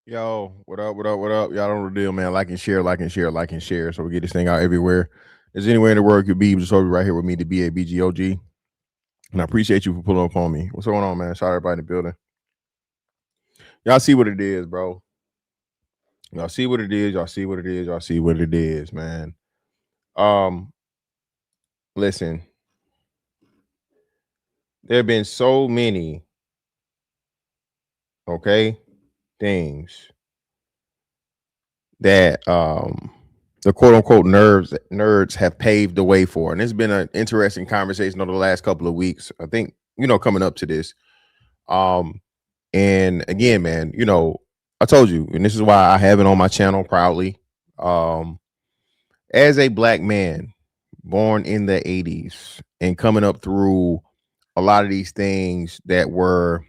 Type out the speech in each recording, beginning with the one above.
Yo, what up? What up? What up? Y'all know the deal, man. Like and share, like and share, like and share. So we get this thing out everywhere. There's anywhere in the world you could be, just over right here with me, the BABGOG. And I appreciate you for pulling up on me. What's going on, man? Shout out everybody in the building. Y'all see what it is, bro. Y'all see what it is. Y'all see what it is. Y'all see what it is, man. Um, listen, there have been so many, okay, things that the quote unquote nerds have paved the way for. And it's been an interesting conversation over the last couple of weeks. I think, coming up to this. Um, and again, man, I told you, and this is why I have it on my channel proudly. Um, as a black man born in the 80s and coming up through a lot of these things that were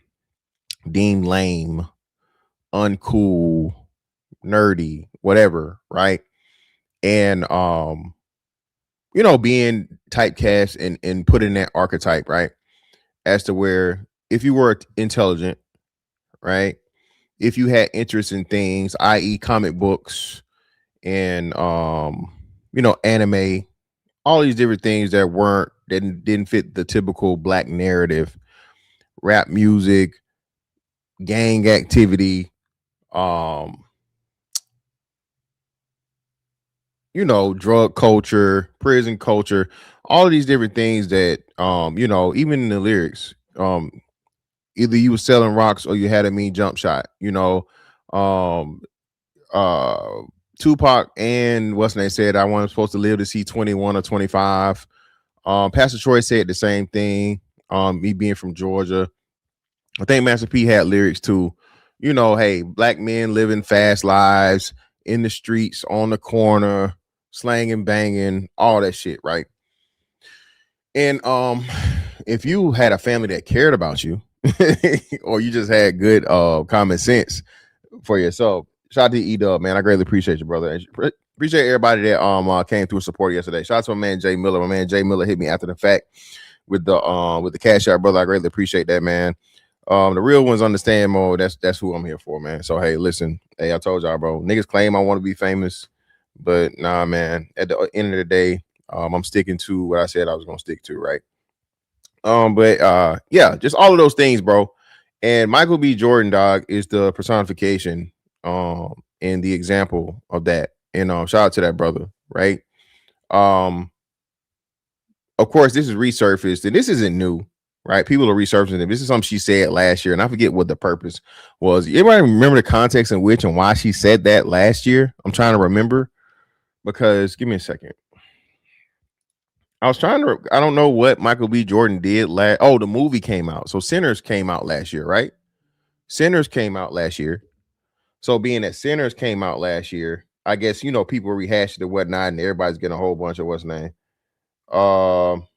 deemed lame, uncool, nerdy, whatever, right? And being typecast and put in that archetype, right? As to where if you were intelligent, right? If you had interest in things, i.e., comic books and anime, all these different things that didn't fit the typical black narrative, rap music, gang activity, um, drug culture, prison culture, all of these different things that even in the lyrics, either you were selling rocks or you had a mean jump shot, um uh Tupac and what's name said I wasn't supposed to live to see 21 or 25. Pastor Troy said the same thing. Me being from Georgia, I think Master P had lyrics too. Hey, black men living fast lives in the streets, on the corner, slanging, banging, all that shit, right? And if you had a family that cared about you, or you just had good common sense for yourself, shout out to E-Dub, man. I greatly appreciate you, brother. Appreciate everybody that came through support yesterday. Shout out to my man Jay Miller. My man Jay Miller hit me after the fact with the cash out, brother. I greatly appreciate that, man. The real ones understand mode. That's who I'm here for, man. So hey, listen, hey, I told y'all, bro. Niggas claim I want to be famous, but nah, man. At the end of the day, I'm sticking to what I said I was gonna stick to, right? But yeah, just all of those things, bro. And Michael B. Jordan, dog, is the personification and the example of that. And shout out to that brother, right? Um, of course, this is resurfaced, and this isn't new, right? People are resurfacing it. This is something she said last year, and I forget what the purpose was. Anybody remember the context in which and why she said that last year? I'm trying to remember because give me a second. I was trying to. I don't know what Michael B. Jordan did last. Oh, the movie came out. So Sinners came out last year, right? Sinners came out last year. So being that Sinners came out last year, I guess people rehashed it and whatnot, and everybody's getting a whole bunch of what's name. Um,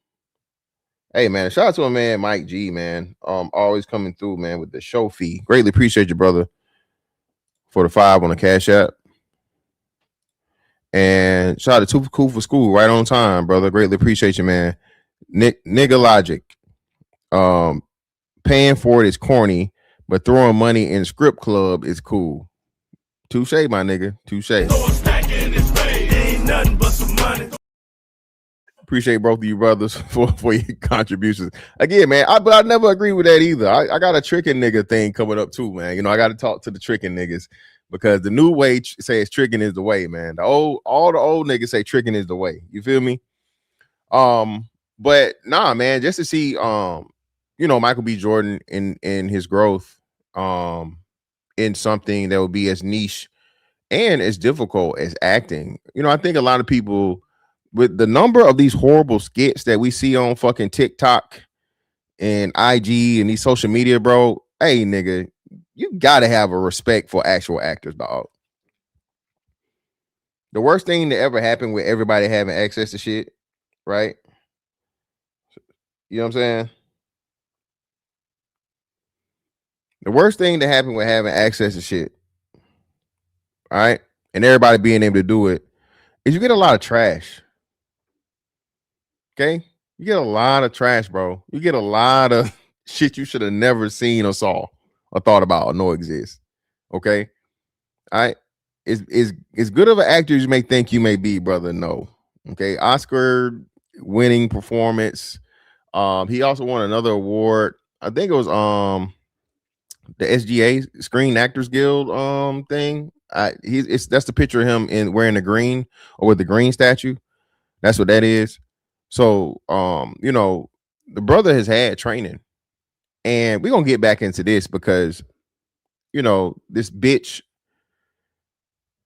hey man, shout out to a man Mike G, man. Always coming through, man, with the show fee. Greatly appreciate you, brother, for the 5 on the Cash App. And shout out to Too Cool for School, right on time, brother. Greatly appreciate you, man. Nigga Logic. Um, Paying for it is corny, but throwing money in script club is cool. Touche, my nigga. Touche. Appreciate both of you brothers for your contributions. Again, man, but I never agree with that either. I got a tricking nigga thing coming up too, man. I got to talk to the tricking niggas because the new way says tricking is the way, man. All the old niggas say tricking is the way. You feel me? But nah, man, just to see Michael B. Jordan in his growth in something that would be as niche and as difficult as acting. I think a lot of people with the number of these horrible skits that we see on fucking TikTok and IG and these social media, bro. Hey, nigga, you gotta have a respect for actual actors, dog. The worst thing that ever happened with everybody having access to shit, right? You know what I'm saying? The worst thing that happened with having access to shit, all right, and everybody being able to do it, is you get a lot of trash. Okay? You get a lot of trash, bro. You get a lot of shit you should have never seen or saw or thought about or know exists. Okay? I is good of an actor as you may think you may be, brother. No. Okay. Oscar winning performance. He also won another award. I think it was the SGA Screen Actors Guild thing. It's that's the picture of him in wearing the green or with the green statue. That's what that is. So you know, the brother has had training. And we're gonna get back into this because you know, this bitch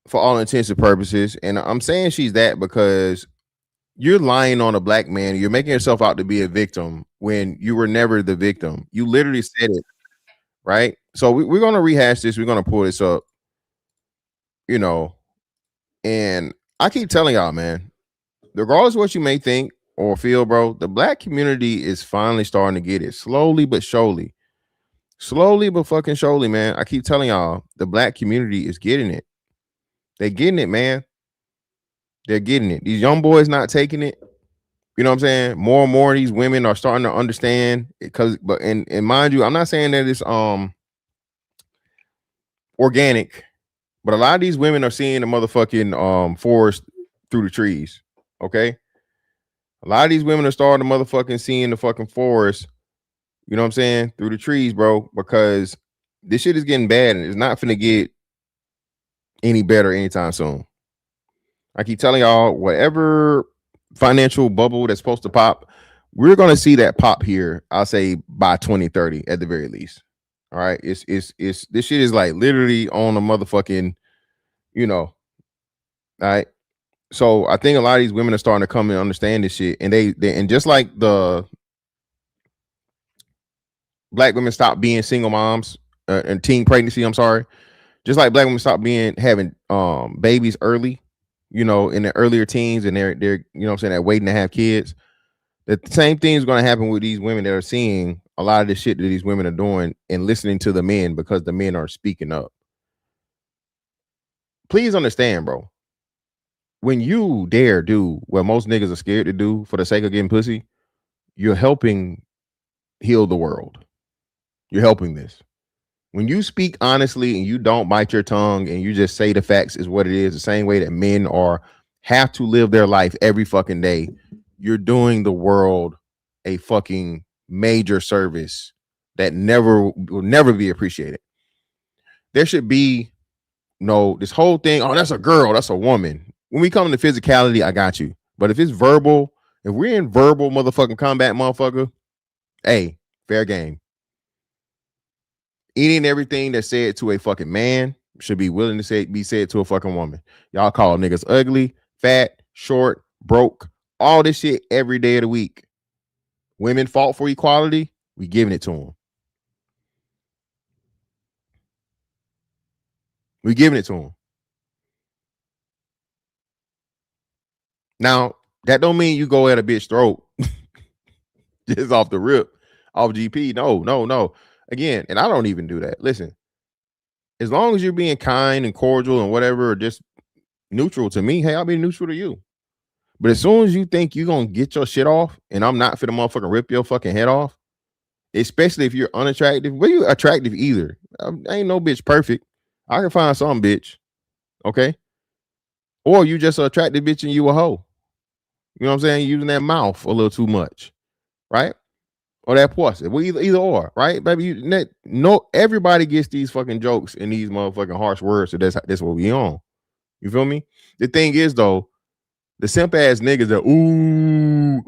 for all intents and purposes, and I'm saying she's that because you're lying on a black man. You're making yourself out to be a victim when you were never the victim. You literally said it, right? So we're gonna rehash this. We're gonna pull this up, you know, and I keep telling y'all, man, regardless of what you may think or feel, bro, the black community is finally starting to get it slowly but surely. Slowly but fucking surely, man. I keep telling y'all, the black community is getting it. They're getting it, man. They're getting it. These young boys not taking it. You know what I'm saying? More and more of these women are starting to understand because, but and mind you, I'm not saying that it's organic, but a lot of these women are seeing the motherfucking forest through the trees. Okay, a lot of these women are starting to motherfucking seeing the fucking forest. You know what I'm saying? Through the trees, bro. Because this shit is getting bad and it's not finna get any better anytime soon. I keep telling y'all, whatever financial bubble that's supposed to pop, we're gonna see that pop here. I'll say by 2030 at the very least. All right, it's this shit is like literally on a motherfucking, you know. All right, so I think a lot of these women are starting to come and understand this shit, and they and just like the black women stop being single moms and teen pregnancy. I'm sorry, just like black women stop being having babies early, you know, in the earlier teens, and they're you know what I'm saying, they're waiting to have kids. The same thing is going to happen with these women that are seeing a lot of the shit that these women are doing and listening to the men because the men are speaking up. Please understand, bro. When you dare do what most niggas are scared to do for the sake of getting pussy, you're helping heal the world. You're helping this. When you speak honestly and you don't bite your tongue and you just say the facts is what it is, the same way that men are have to live their life every fucking day, you're doing the world a fucking major service that will never be appreciated. There should be no this whole thing. Oh, that's a girl, that's a woman. When we come to physicality, I got you. But if it's verbal, if we're in verbal motherfucking combat, motherfucker, hey, fair game. Any and everything that's said to a fucking man should be willing to be said to a fucking woman. Y'all call niggas ugly, fat, short, broke, all this shit every day of the week. Women fought for equality, we giving it to them. We giving it to them. Now, that don't mean you go at a bitch throat just off the rip, off GP. No. Again, and I don't even do that. Listen, as long as you're being kind and cordial and whatever, or just neutral to me, hey, I'll be neutral to you. But as soon as you think you're gonna get your shit off, and I'm not finna motherfucking rip your fucking head off, especially if you're unattractive, well, you attractive either. Ain't no bitch perfect. I can find some bitch, okay? Or you just an attractive bitch and you a hoe. You know what I'm saying? Using that mouth a little too much, right? Or that pussy. Well, either or, right, baby? No, everybody gets these fucking jokes and these motherfucking harsh words. So that's what we on. You feel me? The thing is though, the simp ass niggas that ooh,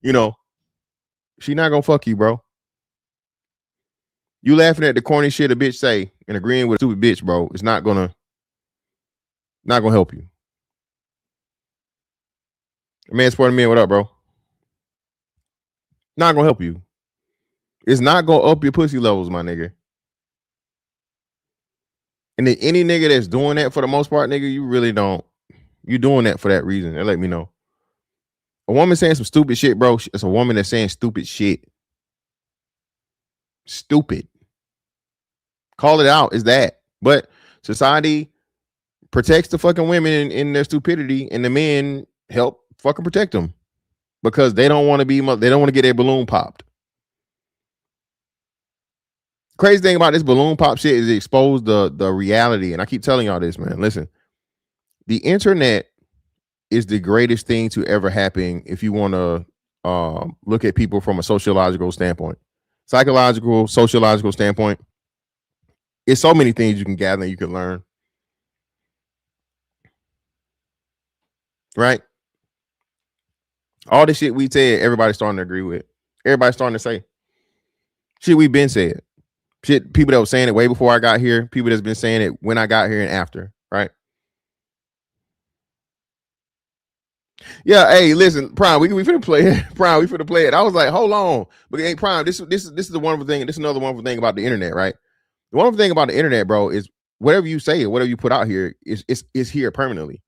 you know, she not gonna fuck you, bro. You laughing at the corny shit a bitch say and agreeing with a stupid bitch, bro. It's not gonna help you. Man, sporting man, what up, bro? Not gonna help you. It's not gonna up your pussy levels, my nigga. And then any nigga that's doing that for the most part, nigga, you really don't. You doing that for that reason. They let me know. A woman saying some stupid shit, bro. It's a woman that's saying stupid shit. Stupid. Call it out. Is that? But society protects the fucking women in their stupidity, and the men help fucking protect them because they don't want to be. They don't want to get their balloon popped. Crazy thing about this balloon pop shit is it exposed the reality. And I keep telling y'all this, man. Listen, the internet is the greatest thing to ever happen if you want to look at people from a sociological standpoint, psychological, sociological standpoint. It's so many things you can gather and you can learn. Right? All the shit we said, everybody's starting to agree with. Everybody's starting to say shit we've been said. Shit, people that were saying it way before I got here, people that's been saying it when I got here and after, right? Yeah, hey, listen, Prime, we finna play it. Prime, we finna play it. I was like, hold on. But hey, Prime, this is the wonderful thing. This is another wonderful thing about the internet, right? The wonderful thing about the internet, bro, is whatever you say or whatever you put out here is here permanently.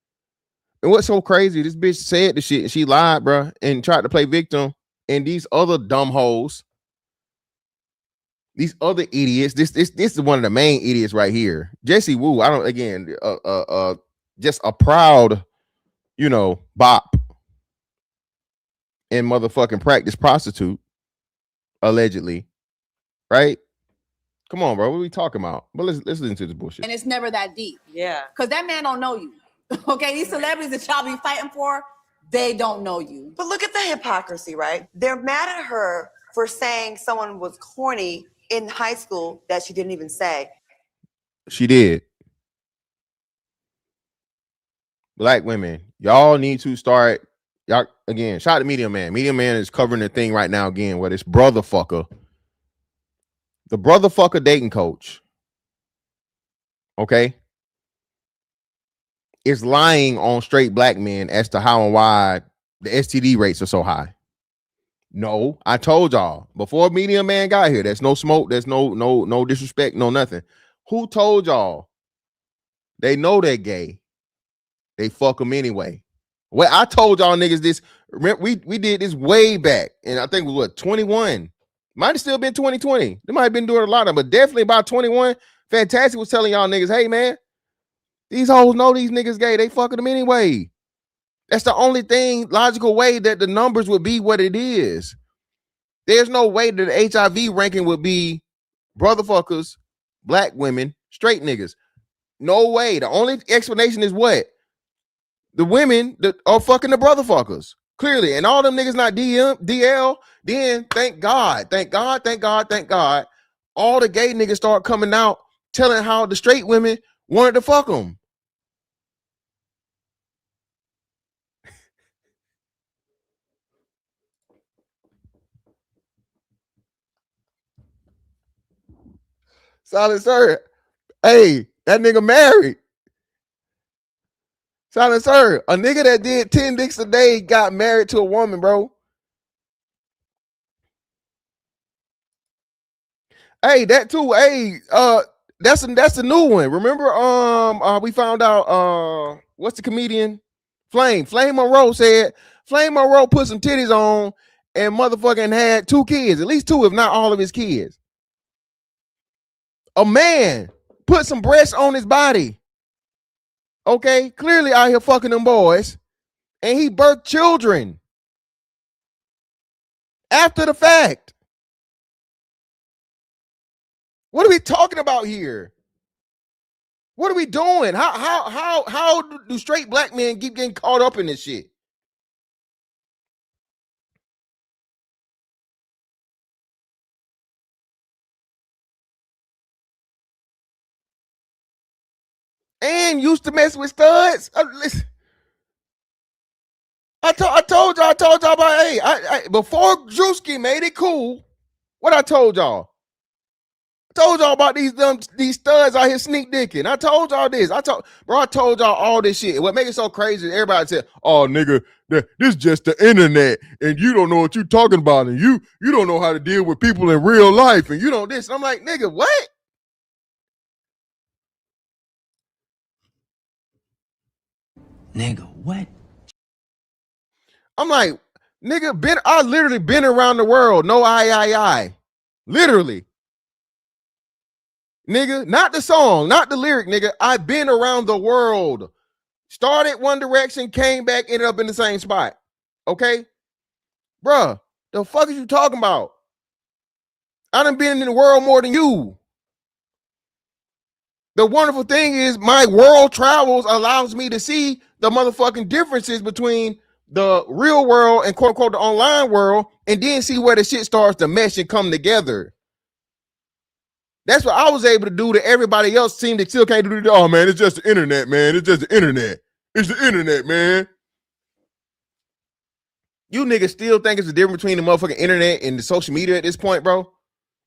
And what's so crazy, this bitch said the shit and she lied, bro, and tried to play victim. And these other dumb hoes, these other idiots, this is one of the main idiots right here. Jesse Wu, I don't again, just a proud, bop and motherfucking practice prostitute, allegedly, right? Come on, bro. What are we talking about? But let's listen to this bullshit. And it's never that deep. Yeah. Because that man don't know you. Okay, these celebrities that y'all be fighting for, they don't know you. But look at the hypocrisy, right? They're mad at her for saying someone was corny in high school that she didn't even say. She did. Black women, y'all need to start. Y'all again, shout out to Medium Man. Medium Man is covering the thing right now again where this brother fucker, the brother fucker dating coach, okay, is lying on straight black men as to how and why the STD rates are so high. No, I told y'all before Medium Man got here. There's no smoke. There's no disrespect. No nothing. Who told y'all? They know they're gay. They fuck them anyway. Well, I told y'all niggas this. Remember, we did this way back, and I think it was what 21. Might have still been 2020. They might have been doing a lot of, but definitely about 21. Fantastic was telling y'all niggas, hey man, these hoes know these niggas gay. They fucking them anyway. That's the only thing logical way that the numbers would be what it is. There's no way that the HIV ranking would be brotherfuckers, black women, straight niggas. No way. The only explanation is what? The women that are fucking the brotherfuckers. Clearly. And all them niggas not DL, then thank God. All the gay niggas start coming out telling how the straight women wanted to fuck them. Silent sir. Hey, that nigga married. Silent sir. A nigga that did 10 dicks a day got married to a woman, bro. Hey, that too. Hey, that's a new one. Remember, we found out what's the comedian? Flame Monroe said Flame Monroe put some titties on and motherfucking had 2 kids, at least 2, if not all of his kids. A man put some breasts on his body. Okay, clearly out here fucking them boys, and he birthed children after the fact. What are we talking about here? What are we doing? How do straight black men keep getting caught up in this shit? And used to mess with studs. Listen, I told y'all about, hey, before Drewski made it cool, what I told y'all? I told y'all about these studs out here sneak dicking. I told y'all this. I told y'all all this shit. What makes it so crazy? Everybody said, "Oh, nigga, this is just the internet, and you don't know what you're talking about, and you don't know how to deal with people in real life, and you don't this." And I'm like, nigga, what? Nigga, what? I'm like, nigga, I literally been around the world. No, I. Literally. Nigga, not the song, not the lyric, nigga. I've been around the world. Started one direction, came back, ended up in the same spot. Okay? Bruh, the fuck is you talking about? I done been in the world more than you. The wonderful thing is my world travels allows me to see the motherfucking differences between the real world and quote unquote the online world, and then see where the shit starts to mesh and come together. That's what I was able to do that everybody else seemed to still can't do. Oh man, it's just the internet, man. It's just the internet. It's the internet, man. You niggas still think it's the difference between the motherfucking internet and the social media at this point, bro?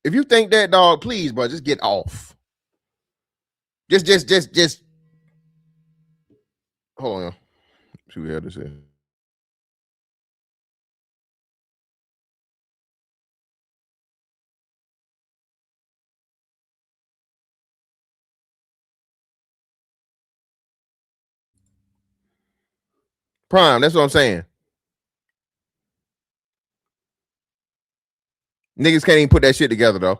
If you think that, dog, please, bro, just get off. Just hold on. See what we had to say. Prime, that's what I'm saying. Niggas can't even put that shit together, though.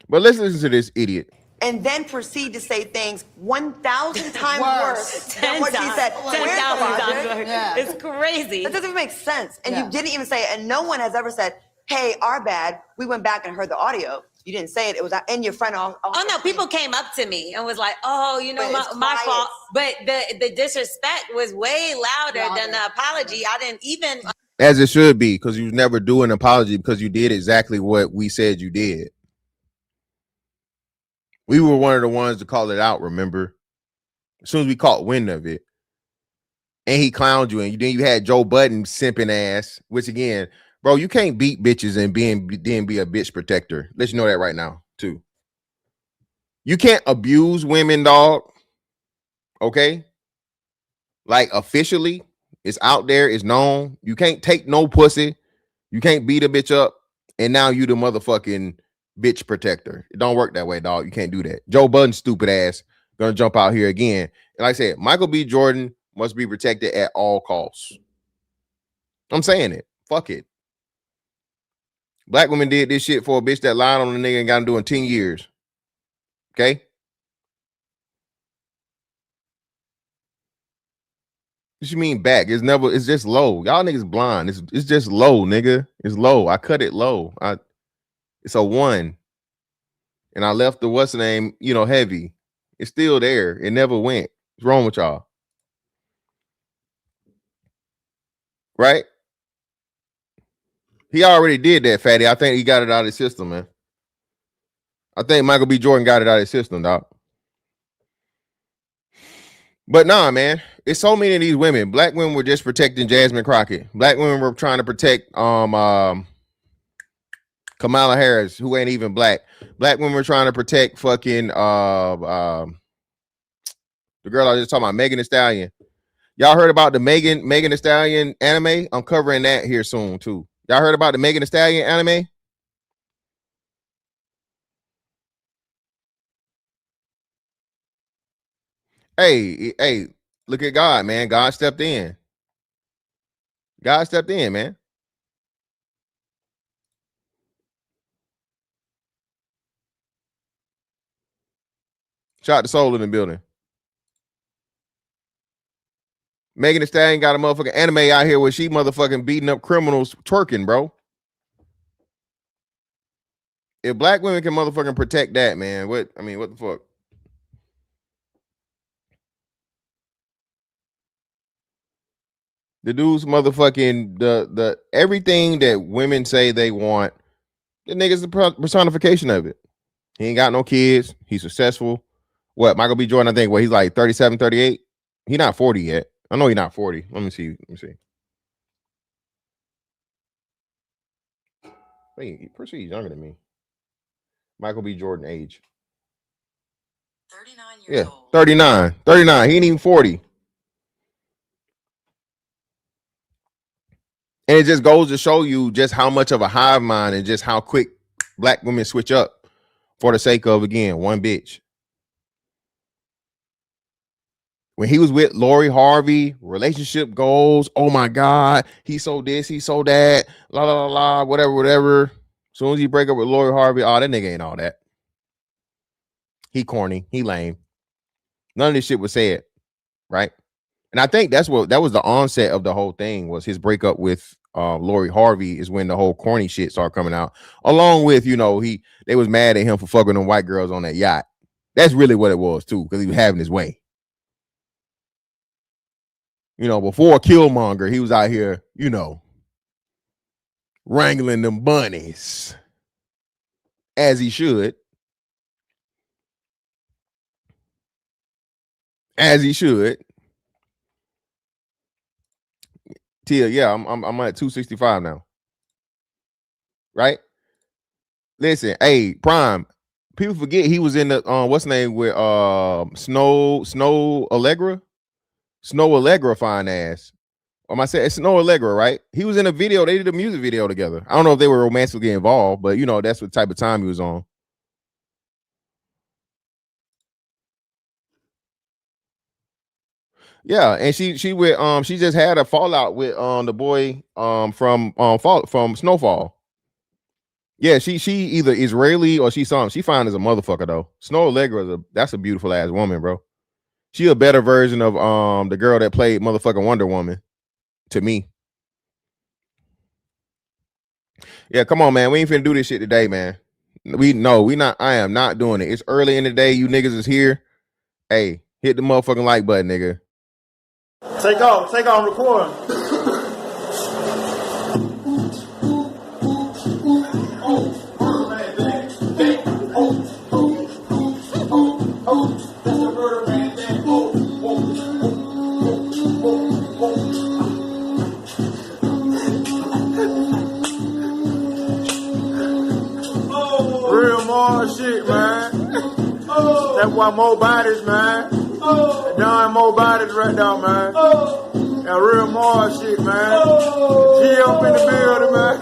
But let's listen to this idiot. And then proceed to say things 1,000 times worse than what she said. 10,000 times worse. Yeah. It's crazy. That doesn't even make sense. And you didn't even say it. And no one has ever said, hey, our bad. We went back and heard the audio. You didn't say it. It was in your friend. Oh, no. People came up to me and was like, oh, you know, my fault. But the disrespect was way louder than the apology. I didn't even. As it should be, because you never do an apology because you did exactly what we said you did. We were one of the ones to call it out, remember? As soon as we caught wind of it. And he clowned you, and then you had Joe Budden simping ass, which again, bro, you can't beat bitches and then be a bitch protector. Let you know that right now, too. You can't abuse women, dog. Okay? Like, officially, it's out there, it's known. You can't take no pussy. You can't beat a bitch up, and now you the motherfucking bitch protector. It don't work that way, dog. You can't do that. Joe Budden, stupid ass, gonna jump out here again. And like I said, Michael B. Jordan must be protected at all costs. I'm saying it. Fuck it. Black women did this shit for a bitch that lied on the nigga and got him doing 10 years. Okay? What you mean back? It's just low. Y'all niggas blind. It's just low, nigga. It's low. I cut it low. It's a 1. And I left the what's the name, heavy. It's still there. It never went. What's wrong with y'all? Right? He already did that, fatty. I think he got it out of his system, man. I think Michael B. Jordan got it out of his system, dog. But nah, man. It's so many of these women. Black women were just protecting Jasmine Crockett. Black women were trying to protect Kamala Harris, who ain't even black. Black women were trying to protect fucking the girl I was just talking about, Megan Thee Stallion. Y'all heard about the Megan Thee Stallion anime? I'm covering that here soon too. Y'all heard about the Megan Thee Stallion anime? Hey, look at God, man. God stepped in. God stepped in, man. Shout to Soul in the building. Megan Thee Stallion got a motherfucking anime out here where she motherfucking beating up criminals twerking, bro. If black women can motherfucking protect that, man, what the fuck? The dude's motherfucking the everything that women say they want, the nigga's the personification of it. He ain't got no kids. He's successful. What, Michael B. Jordan, I think, he's like 37, 38? He not 40 yet. I know he's not 40. Let me see. Wait, Percy, he's younger than me. Michael B. Jordan age. 39 years old. 39. 39. He ain't even 40. And it just goes to show you just how much of a hive mind and just how quick black women switch up for the sake of, again, one bitch. When he was with Lori Harvey, relationship goals. Oh my God, he sold this, he sold that, la la la la, whatever. As soon as he break up with Lori Harvey, that nigga ain't all that. He corny, he lame. None of this shit was said, right? And I think that was the onset of the whole thing, was his breakup with Lori Harvey is when the whole corny shit started coming out. Along with, you know, they was mad at him for fucking them white girls on that yacht. That's really what it was too, because he was having his way. You know, before Killmonger, he was out here, you know, wrangling them bunnies. As he should. As he should. Tia, yeah, I'm at 265 now. Right? Listen, hey, Prime. People forget he was in the what's the name with Snow Allegra? Snow Allegra fine ass. I said it's Snow Allegra, right? He was in a video, they did a music video together. I don't know if they were romantically involved, but you know, that's what type of time he was on. Yeah, and she just had a fallout with the boy from Snowfall. Yeah, she either Israeli or she's something. She fine as a motherfucker though. Snow Allegra that's a beautiful ass woman, bro. She a better version of the girl that played motherfucking Wonder Woman to me. Yeah, come on, man. We ain't finna do this shit today, man. We not. I am not doing it. It's early in the day. You niggas is here. Hey, hit the motherfucking like button, nigga. Take off, record. Real more shit, man. That's why more bodies, man. Done more bodies right now, man. That real more shit, man. G up in the building, man.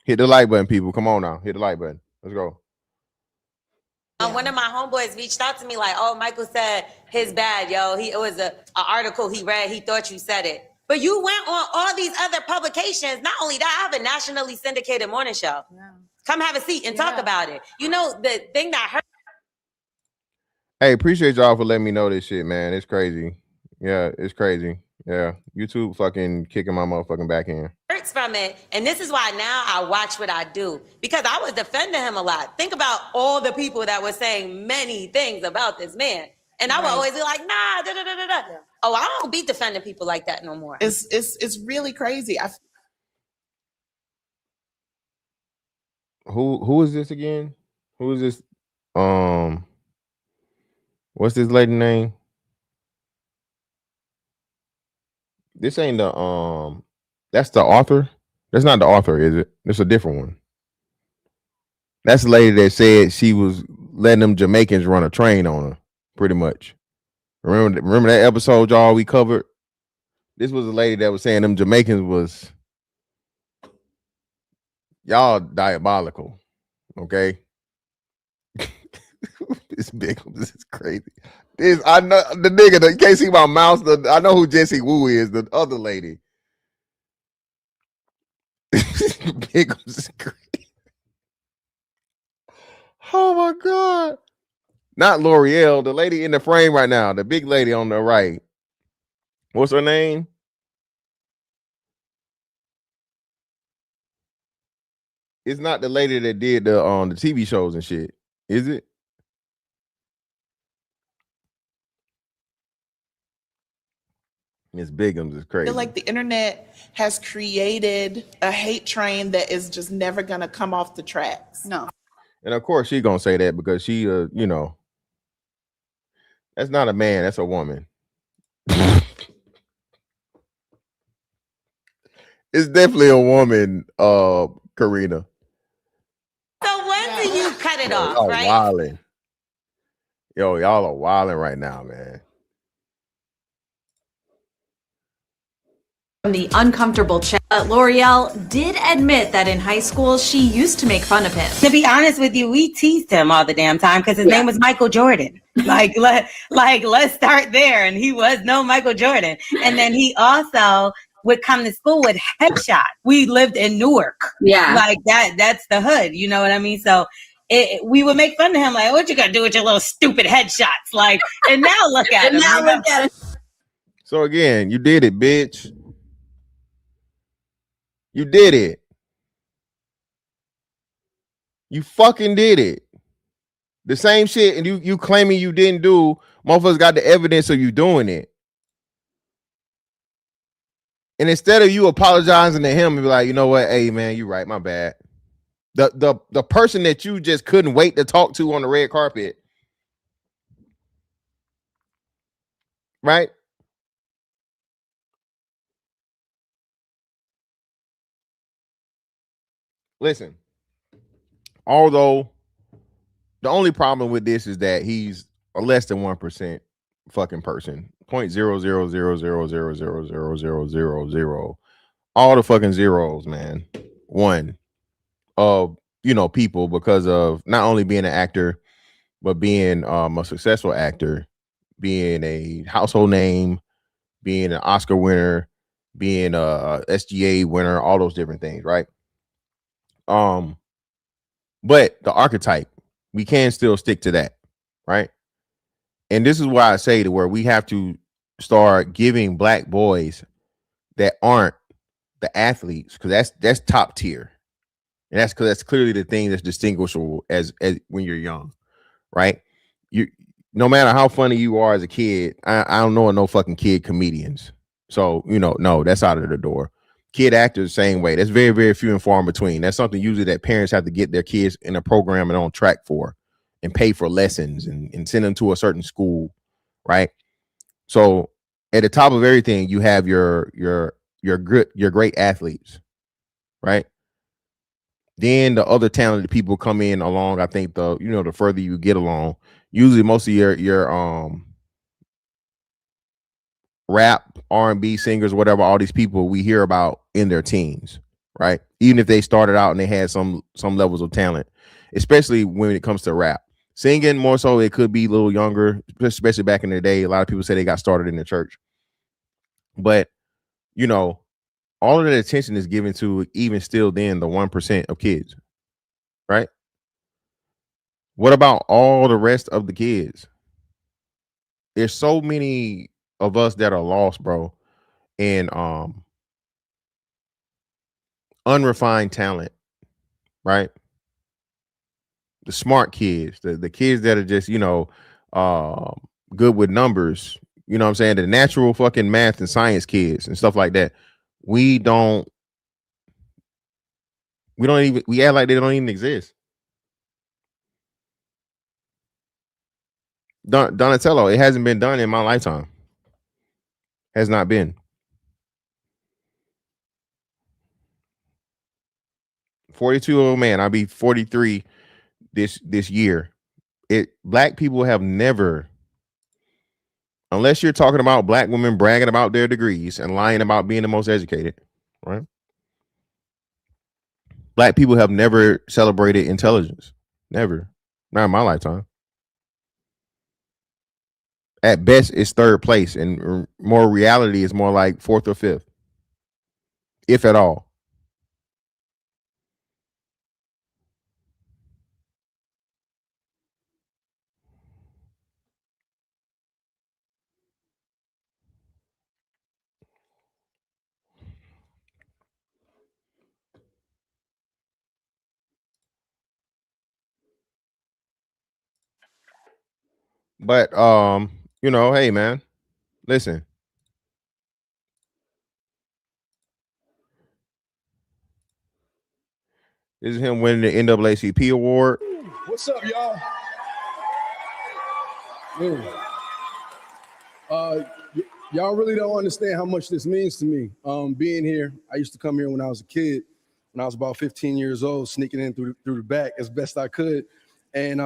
Hit the like button, people. Come on now. Hit the like button. Let's go. One of my homeboys reached out to me like, "Oh, Michael said his bad, yo. It was a article he read. He thought you said it, but you went on all these other publications. Not only that, I have a nationally syndicated morning show. Yeah. Come have a seat and talk about it. You know the thing that hurt." Hey, appreciate y'all for letting me know this shit, man. It's crazy. Yeah, it's crazy. Yeah, YouTube fucking kicking my motherfucking back in. Hurts from it, and this is why now I watch what I do, because I was defending him a lot. Think about all the people that were saying many things about this man, and I would always be like, nah, da da da da da. Oh, I don't be defending people like that no more. It's really crazy. Who is this again? Who is this? What's this lady name? This ain't the that's the author. That's not the author, is it? It's a different one. That's the lady that said she was letting them Jamaicans run a train on her, pretty much. Remember that episode, y'all, we covered? This was a lady that was saying them Jamaicans was y'all diabolical. Okay. This big, this is crazy. I know the nigga that you can't see my mouse. I know who Jesse Wu is, the other lady. Bigums is crazy. Oh my god. Not L'Oreal, the lady in the frame right now, the big lady on the right. What's her name? It's not the lady that did the TV shows and shit, is it? Miss Bigums is crazy. I feel like the internet has created a hate train that is just never gonna come off the tracks. No. And of course she's gonna say that because she you know, that's not a man, that's a woman. It's definitely a woman, Karina. So when do you cut it off, Y'all right? wilding. Yo, y'all are wilding right now, man. The uncomfortable chat. L'Oreal did admit that in high school, she used to make fun of him. To be honest with you, we teased him all the damn time because his name was Michael Jordan. Let's start there. And he was no Michael Jordan. And then he also would come to school with headshot. We lived in Newark. Yeah. Like that's the hood. You know what I mean? So we would make fun of him. Like, what you got to do with your little stupid headshots? Like, and now look at him. Now look at it. So again, you did it, bitch. You did it. You fucking did it. The same shit, and you claiming you didn't do. Motherfuckers got the evidence of you doing it. And instead of you apologizing to him and be like, you know what, hey man, you right, my bad. The person that you just couldn't wait to talk to on the red carpet, right? Listen, although the only problem with this is that he's a less than 1% fucking person. 0.00000000000. All the fucking zeros, man. One of people because of not only being an actor, but being a successful actor, being a household name, being an Oscar winner, being a SGA winner, all those different things, right? But the archetype, we can still stick to that, right? And this is why I say to where we have to start giving black boys that aren't the athletes, because that's top tier. And that's because that's clearly the thing that's distinguishable as when you're young, right? You no matter how funny you are as a kid, I don't know no fucking kid comedians. So, no, that's out of the door. Kid actors, same way. That's very, very few and far in between. That's something usually that parents have to get their kids in a program and on track for and pay for lessons and send them to a certain school, right? So at the top of everything, you have your great athletes, right? Then the other talented people come in along. I think the further you get along, usually most of your rap, R&B singers, whatever, all these people we hear about in their teens, right? Even if they started out and they had some levels of talent, especially when it comes to rap. Singing more so, it could be a little younger, especially back in the day. A lot of people say they got started in the church. But, all of that attention is given to even still then the 1% of kids, right? What about all the rest of the kids? There's so many of us that are lost, bro, in unrefined talent, right? The smart kids, the kids that are just, good with numbers, you know what I'm saying? The natural fucking math and science kids and stuff like that. We act like they don't even exist. Donatello, it hasn't been done in my lifetime. Has not been. 42-year-old man. I'll be 43 this year. Black people have never, unless you're talking about black women bragging about their degrees and lying about being the most educated, right? Black people have never celebrated intelligence. Never. Not in my lifetime. At best, it's third place, and more reality is more like fourth or fifth, if at all. But hey man, listen. This is him winning the NAACP award. What's up, y'all? Y'all really don't understand how much this means to me. Being here, I used to come here when I was a kid, when I was about 15 years old, sneaking in through the back as best I could. And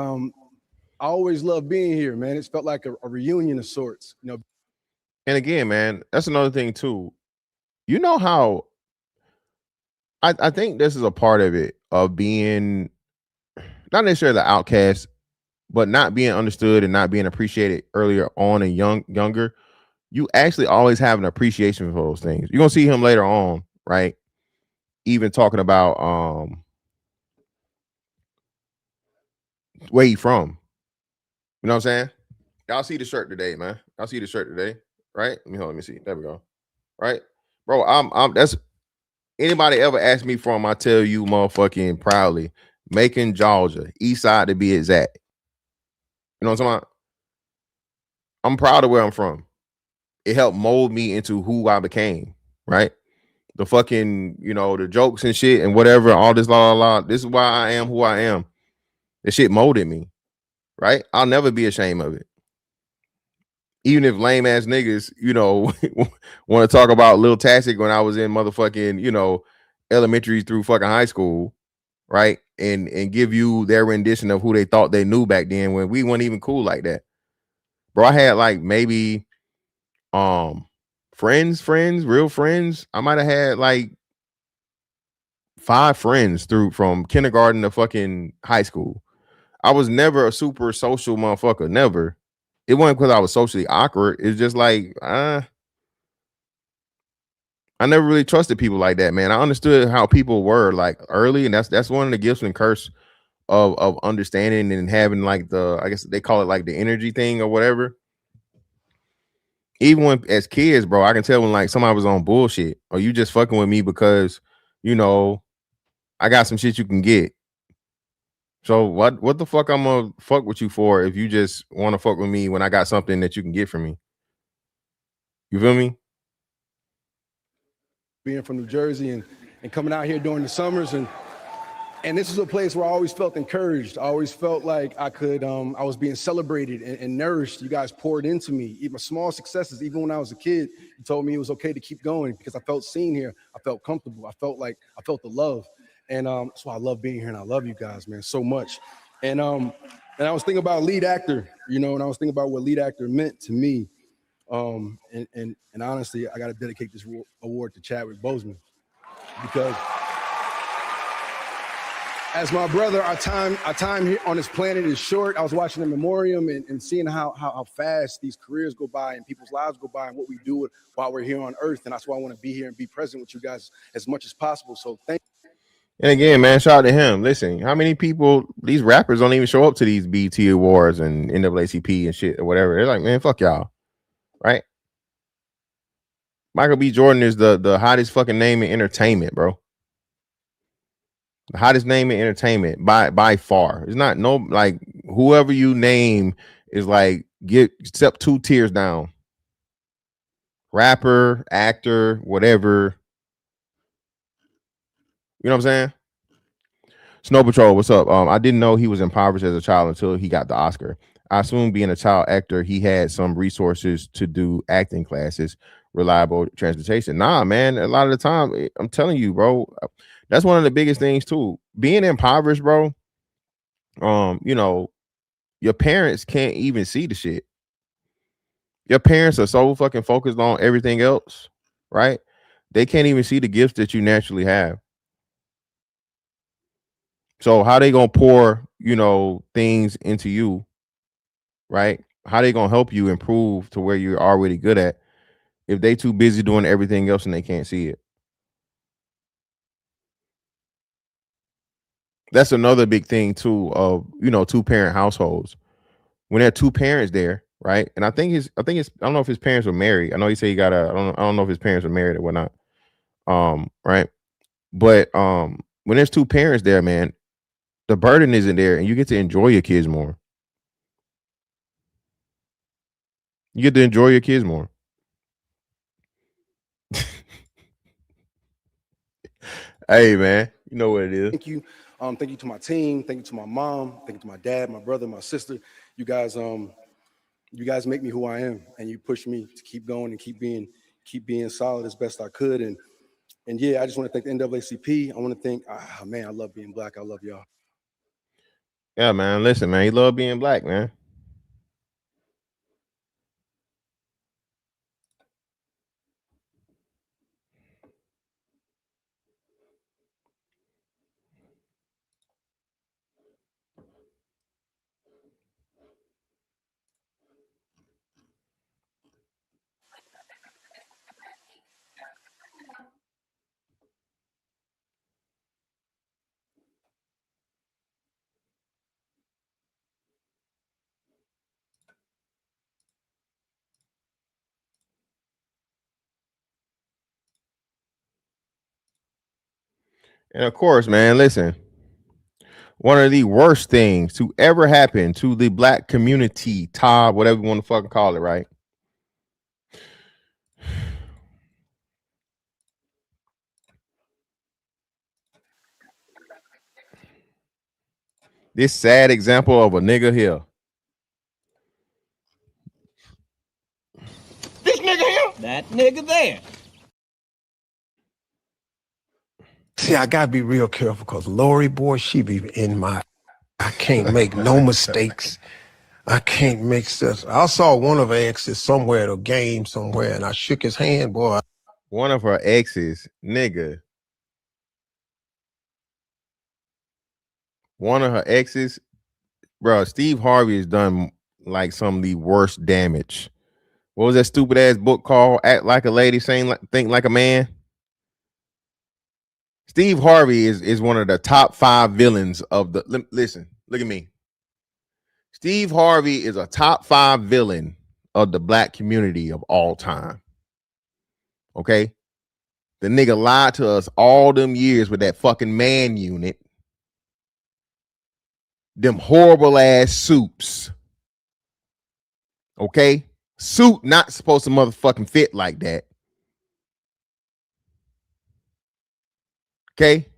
I always loved being here, man. It's felt like a reunion of sorts, And again, man, that's another thing too. You know how I think this is a part of it of being not necessarily the outcast, but not being understood and not being appreciated earlier on and younger. You actually always have an appreciation for those things. You're gonna see him later on, right? Even talking about where he from. You know what I'm saying? Y'all see the shirt today, man. Y'all see the shirt today, right? Let me see. There we go. Right, bro. I'm. That's anybody ever ask me from. I tell you, motherfucking proudly, Macon, Georgia, East Side to be exact. You know what I'm talking about? I'm proud of where I'm from. It helped mold me into who I became. Right. The fucking, the jokes and shit and whatever, all this la la la. This is why I am who I am. This shit molded me. Right. I'll never be ashamed of it. Even if lame ass niggas, want to talk about Lil Tastic when I was in motherfucking, elementary through fucking high school, right? And give you their rendition of who they thought they knew back then when we weren't even cool like that. Bro, I had like maybe friends, real friends. I might have had like 5 friends from kindergarten to fucking high school. I was never a super social motherfucker, never. It wasn't because I was socially awkward. It's just like, I never really trusted people like that, man. I understood how people were like early, and that's one of the gifts and curse of understanding and having like I guess they call it like the energy thing or whatever. Even when as kids, bro, I can tell when like somebody was on bullshit or you just fucking with me because I got some shit you can get. So what the fuck I'm gonna fuck with you for if you just want to fuck with me when I got something that you can get from me? You feel me? Being from New Jersey and coming out here during the summers and this is a place where I always felt encouraged. I always felt like I was being celebrated and nourished. You guys poured into me. Even small successes, even when I was a kid, you told me it was okay to keep going because I felt seen here. I felt comfortable. I felt the love. And that's why I love being here and I love you guys, man, so much. And I was thinking about lead actor, and I was thinking about what lead actor meant to me. And honestly, I got to dedicate this award to Chadwick Boseman because as my brother, our time here on this planet is short. I was watching the memoriam and seeing how fast these careers go by and people's lives go by and what we do while we're here on Earth. And that's why I want to be here and be present with you guys as much as possible. So thank you. And again, man, shout out to him. Listen, how many people, these rappers don't even show up to these BT awards and NAACP and shit or whatever. They're like, man, fuck y'all. Right? Michael B. Jordan is the hottest fucking name in entertainment, bro. The hottest name in entertainment by far. It's not like whoever you name is like get step 2 tiers down. Rapper, actor, whatever. You know what I'm saying? Snow Patrol, what's up? I didn't know he was impoverished as a child until he got the Oscar. I assume being a child actor, he had some resources to do acting classes, reliable transportation. Nah, man, a lot of the time, I'm telling you, bro, that's one of the biggest things too. Being impoverished, bro, your parents can't even see the shit. Your parents are so fucking focused on everything else, right? They can't even see the gifts that you naturally have. So how they gonna pour, things into you, right? How they gonna help you improve to where you're already good at if they too busy doing everything else and they can't see it? That's another big thing too of 2-parent households. When there are 2 parents there, right? And I don't know if his parents were married. I know he said he got I don't know if his parents were married or whatnot. Right. But when there's 2 parents there, man, the burden isn't there and you get to enjoy your kids more. You get to enjoy your kids more. Hey, man, you know what it is. Thank you. Thank you to my team. Thank you to my mom. Thank you to my dad, my brother, my sister. You guys make me who I am, and you push me to keep going and keep being solid as best I could. And yeah, I just want to thank the NAACP. I want to thank, man, I love being black. I love y'all. Yeah, man. Listen, man, you love being black, man. And of course, man, listen. One of the worst things to ever happen to the black community, Todd, whatever you want to fucking call it, right? This sad example of a nigga here. This nigga here? That nigga there. See, I gotta be real careful because Lori, boy, she be in my. I can't make no mistakes. I can't make sense. I saw one of her exes somewhere at a game somewhere, and I shook his hand, boy. One of her exes, nigga. One of her exes, bro. Steve Harvey has done like some of the worst damage. What was that stupid ass book called? Act Like a Lady, Think Like a Man. Steve Harvey is one of the top 5 villains of the. Listen, look at me. Steve Harvey is a top 5 villain of the black community of all time. Okay, the nigga lied to us all them years with that fucking man unit. Them horrible ass suits. Okay, suit not supposed to motherfucking fit like that. Okay,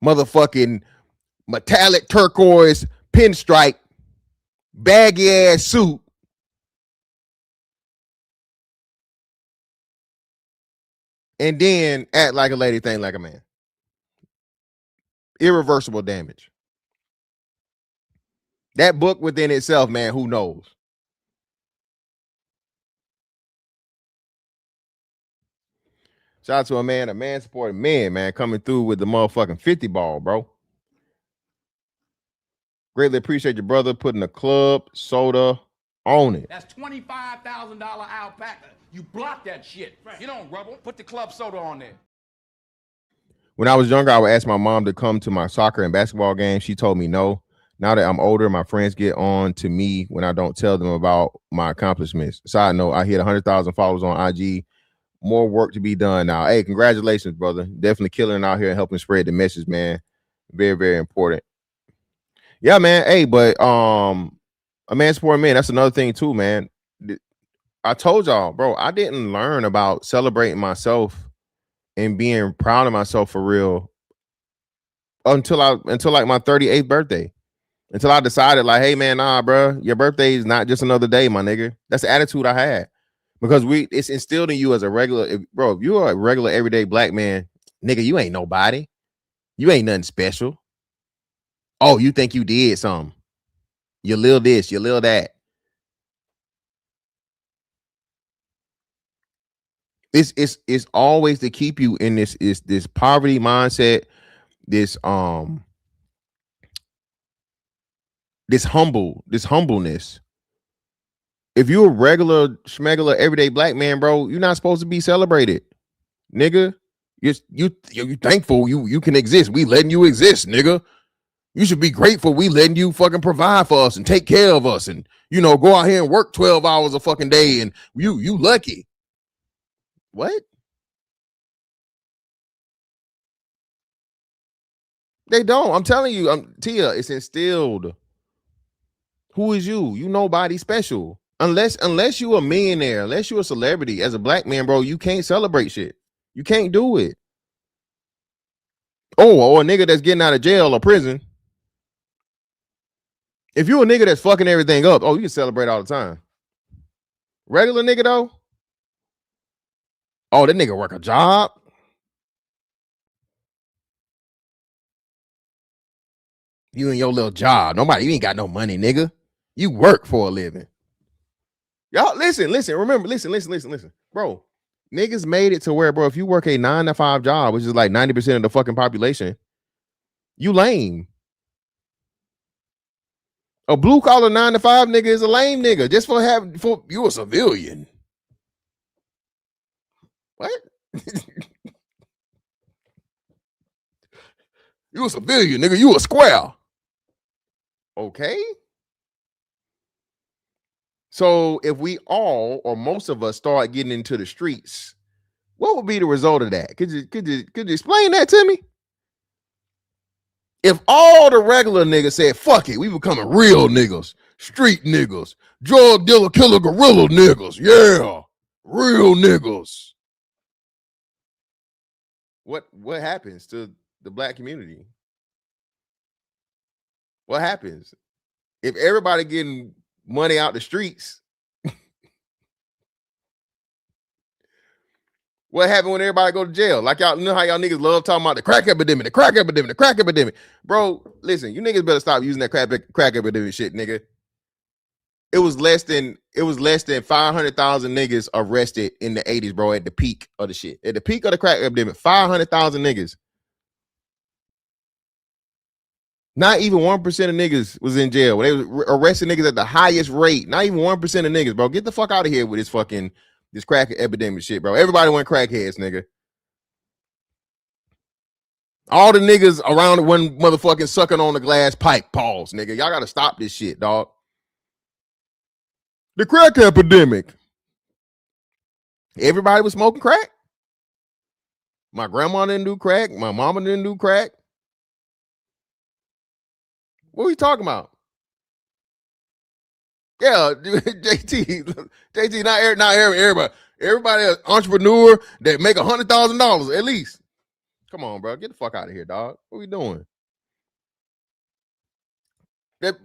motherfucking metallic turquoise pinstripe baggy ass suit. And then act like a lady, think like a man. Irreversible damage. That book within itself, man, who knows? Shout out to a man supporting men, man, coming through with the motherfucking 50 ball, bro. Greatly appreciate your brother putting a club soda on it. That's $25,000 alpaca. You block that shit. Right. You don't rubble. Put the club soda on there. When I was younger, I would ask my mom to come to my soccer and basketball games. She told me no. Now that I'm older, my friends get on to me when I don't tell them about my accomplishments. Side note, I hit 100,000 followers on IG. More work to be done now. Hey, congratulations, brother. Definitely killing out here and helping spread the message, man. Very, very important. Yeah, man. Hey, but a man supporting man, that's another thing too, man. I told y'all, bro, I didn't learn about celebrating myself and being proud of myself for real until like my 38th birthday. Until I decided, like, hey man, nah, bro, your birthday is not just another day, my nigga. That's the attitude I had. Because it's instilled in you as a regular, if you are a regular everyday black man, nigga, you ain't nobody. You ain't nothing special. Oh, you think you did something. You little this, you little that. It's always to keep you in this poverty mindset, this humbleness. If you're a regular schmegular everyday black man, bro, you're not supposed to be celebrated, nigga. You thankful you can exist. We letting you exist, nigga. You should be grateful we letting you fucking provide for us and take care of us and go out here and work 12 hours a fucking day and you lucky. What? They don't. I'm telling you, Tia, it's instilled. Who is you? You nobody special. Unless you a millionaire, unless you a celebrity, as a black man, bro, you can't celebrate shit. You can't do it. Oh, or a nigga that's getting out of jail or prison. If you a nigga that's fucking everything up, you can celebrate all the time. Regular nigga though, that nigga work a job. You and your little job. You ain't got no money, nigga. You work for a living. Y'all listen. Remember, listen. Bro, niggas made it to where, bro, if you work a 9-to-5 job, which is like 90% of the fucking population, you lame. A blue collar 9-to-5 nigga is a lame nigga just for you a civilian. What? You a civilian, nigga. You a square. Okay. So if we all or most of us start getting into the streets What would be the result of that? Could you explain that to me? If all the regular niggas said, fuck it, we becoming real niggas, street niggas, drug dealer, killer, gorilla niggas, yeah, real niggas. What happens to the black community? What happens? If everybody getting money out the streets, what happened when everybody go to jail? Like y'all know how y'all niggas love talking about the crack epidemic, the crack epidemic, the crack epidemic. Bro, listen, you niggas better stop using that crack epidemic shit, nigga. It was less than 500,000 niggas arrested in the 80s, bro, at the peak of the shit. At the peak of the crack epidemic, 500,000 niggas. Not even 1% of niggas was in jail. When they was arresting niggas at the highest rate. Not even 1% of niggas, bro. Get the fuck out of here with this crack epidemic shit, bro. Everybody went crackheads, nigga. All the niggas around one motherfucking sucking on the glass pipe. Pause, nigga. Y'all gotta stop this shit, dog. The crack epidemic. Everybody was smoking crack. My grandma didn't do crack. My mama didn't do crack. What are we talking about? Yeah, JT, not everybody. Everybody an entrepreneur that make $100,000 at least. Come on, bro. Get the fuck out of here, dog. What are we doing? But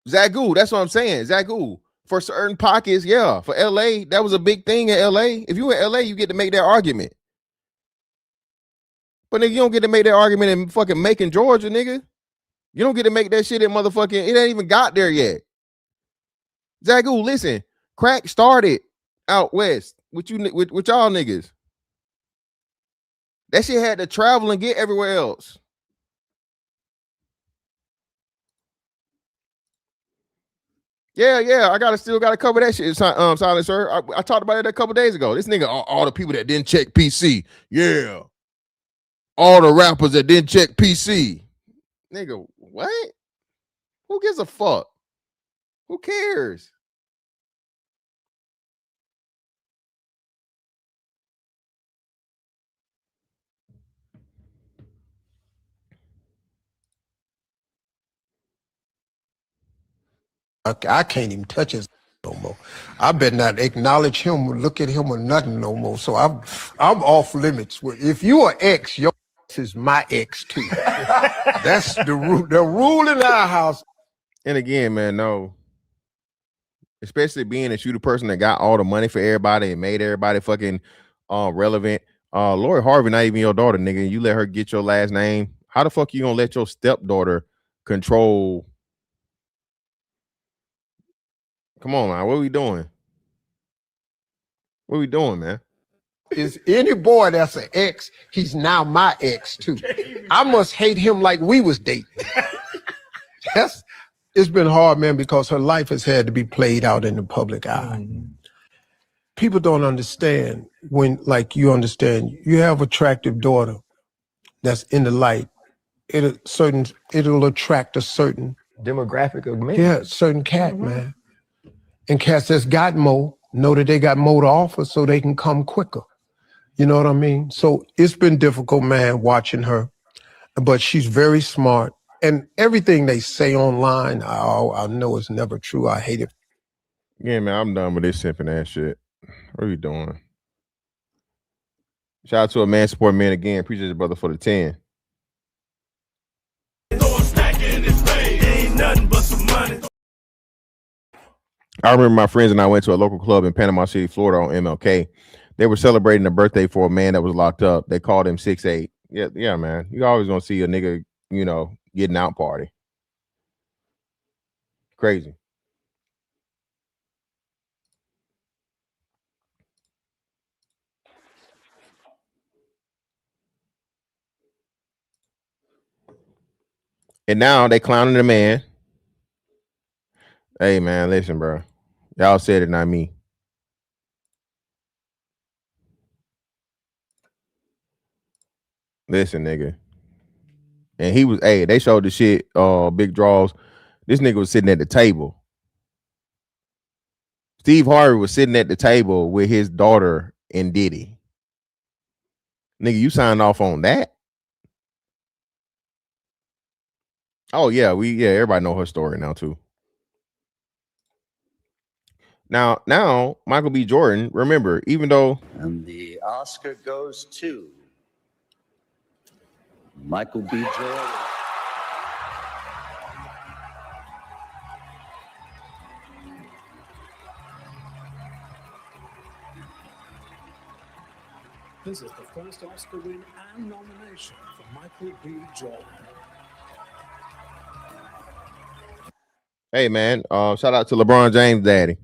Zagu, that's what I'm saying. Zagu. For certain pockets, yeah. For LA, that was a big thing in LA. If you in LA, you get to make that argument. But nigga, you don't get to make that argument in fucking Macon, Georgia, nigga. You don't get to make that shit in motherfucking, it ain't even got there yet. Zagu, listen, crack started out west with y'all niggas. That shit had to travel and get everywhere else. Yeah, I still gotta cover that shit, Silent Sir. I talked about it a couple days ago. This nigga, all the people that didn't check PC, yeah. All the rappers that didn't check PC. Nigga, what? Who gives a fuck? Who cares? I can't even touch his no more. I better not acknowledge him or look at him or nothing no more. So I'm off limits. If you are ex, your ex is my ex too. That's the rule. The rule in our house. And again, man, no. Especially being that you the person that got all the money for everybody and made everybody fucking relevant. Lori Harvey, not even your daughter, nigga. You let her get your last name. How the fuck you gonna let your stepdaughter control? Come on, man. What are we doing? What are we doing, man? Is any boy that's an ex, he's now my ex too. I must hate him like we was dating. It's been hard, man, because her life has had to be played out in the public eye. People don't understand when, like you understand, you have attractive daughter that's in the light. It'll attract a certain demographic of men. Yeah, certain cat, man. And cats that's got more know that they got more to offer so they can come quicker. You know what I mean? So it's been difficult, man, watching her. But she's very smart. And everything they say online, I know it's never true. I hate it. Yeah, man, I'm done with this simping ass shit. What are you doing? Shout out to a man support man again. Appreciate your brother for the 10. I remember my friends and I went to a local club in Panama City, Florida on MLK. They were celebrating a birthday for a man that was locked up. They called him 6'8". Yeah, man. You always gonna see a nigga, getting out party. Crazy. And now they clowning the man. Hey, man, listen, bro. Y'all said it, not me. Listen, nigga. And he was, they showed the shit, big draws. This nigga was sitting at the table. Steve Harvey was sitting at the table with his daughter and Diddy. Nigga, you signed off on that? Oh yeah, everybody know her story now too. Now Michael B. Jordan, remember, even though And the Oscar goes to Michael B. Jordan. This is the first Oscar win and nomination for Michael B. Jordan. hey man, shout out to LeBron James' daddy.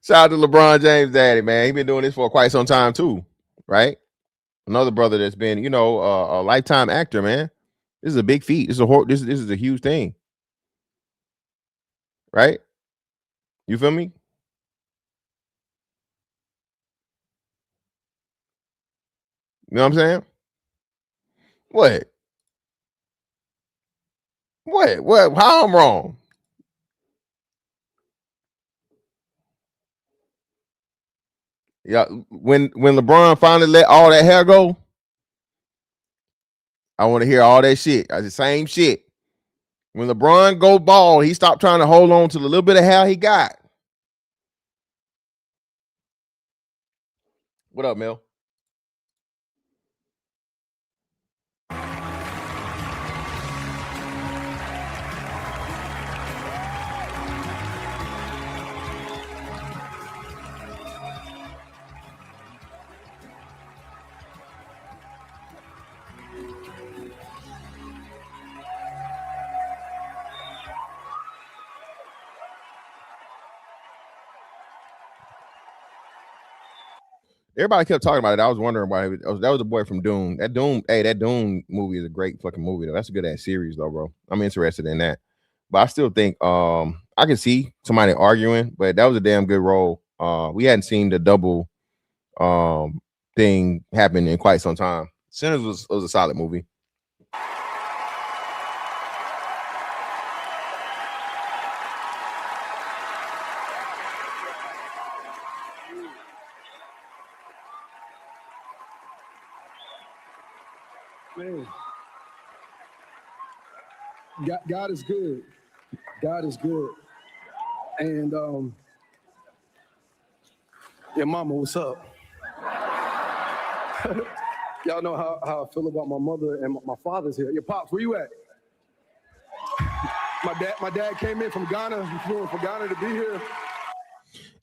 Shout out to LeBron James' daddy, man. He been doing this for quite some time too, right? Another brother that's been, a lifetime actor, man. This is a big feat. This is a huge thing, right? You feel me? You know what I'm saying? What? What? How I'm wrong? Yeah, when LeBron finally let all that hair go, I want to hear all that shit. The same shit. When LeBron go bald, he stopped trying to hold on to the little bit of hair he got. What up, Mel? Everybody kept talking about it. I was wondering why. That was the boy from Doom. That Doom movie is a great fucking movie though. That's a good ass series though, bro. I'm interested in that. But I still think I can see somebody arguing, but that was a damn good role. We hadn't seen the double thing happen in quite some time. Sinners was a solid movie. Man, God is good. God is good. And yeah, mama, what's up? Y'all know how I feel about my mother and my father's here. Your pops, where you at? My dad came in from Ghana. He flew in from Ghana to be here.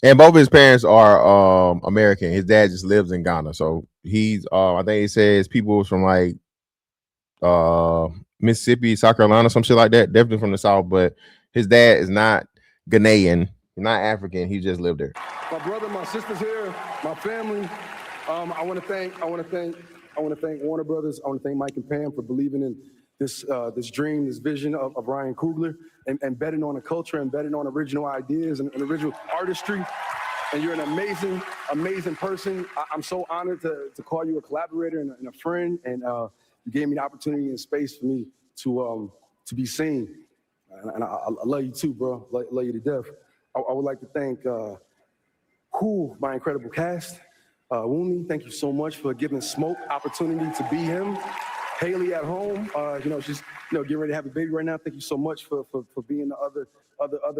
And both of his parents are American. His dad just lives in Ghana. So he's I think he says people from like Mississippi, South Carolina, some shit like that. Definitely from the South, but his dad is not Ghanaian, not African. He just lived there. My brother, my sister's here, my family. I want to thank Warner Brothers. I want to thank Mike and Pam for believing in this dream, this vision of Ryan Coogler, and betting on a culture and betting on original ideas and original artistry. And you're an amazing, amazing person. I'm so honored to call you a collaborator and a friend. And you gave me the opportunity and space for me to be seen. And I love you too, bro. Love you to death. I would like to thank my incredible cast. Wumi, thank you so much for giving Smoke opportunity to be him. Haley at home, she's getting ready to have a baby right now. Thank you so much for being the other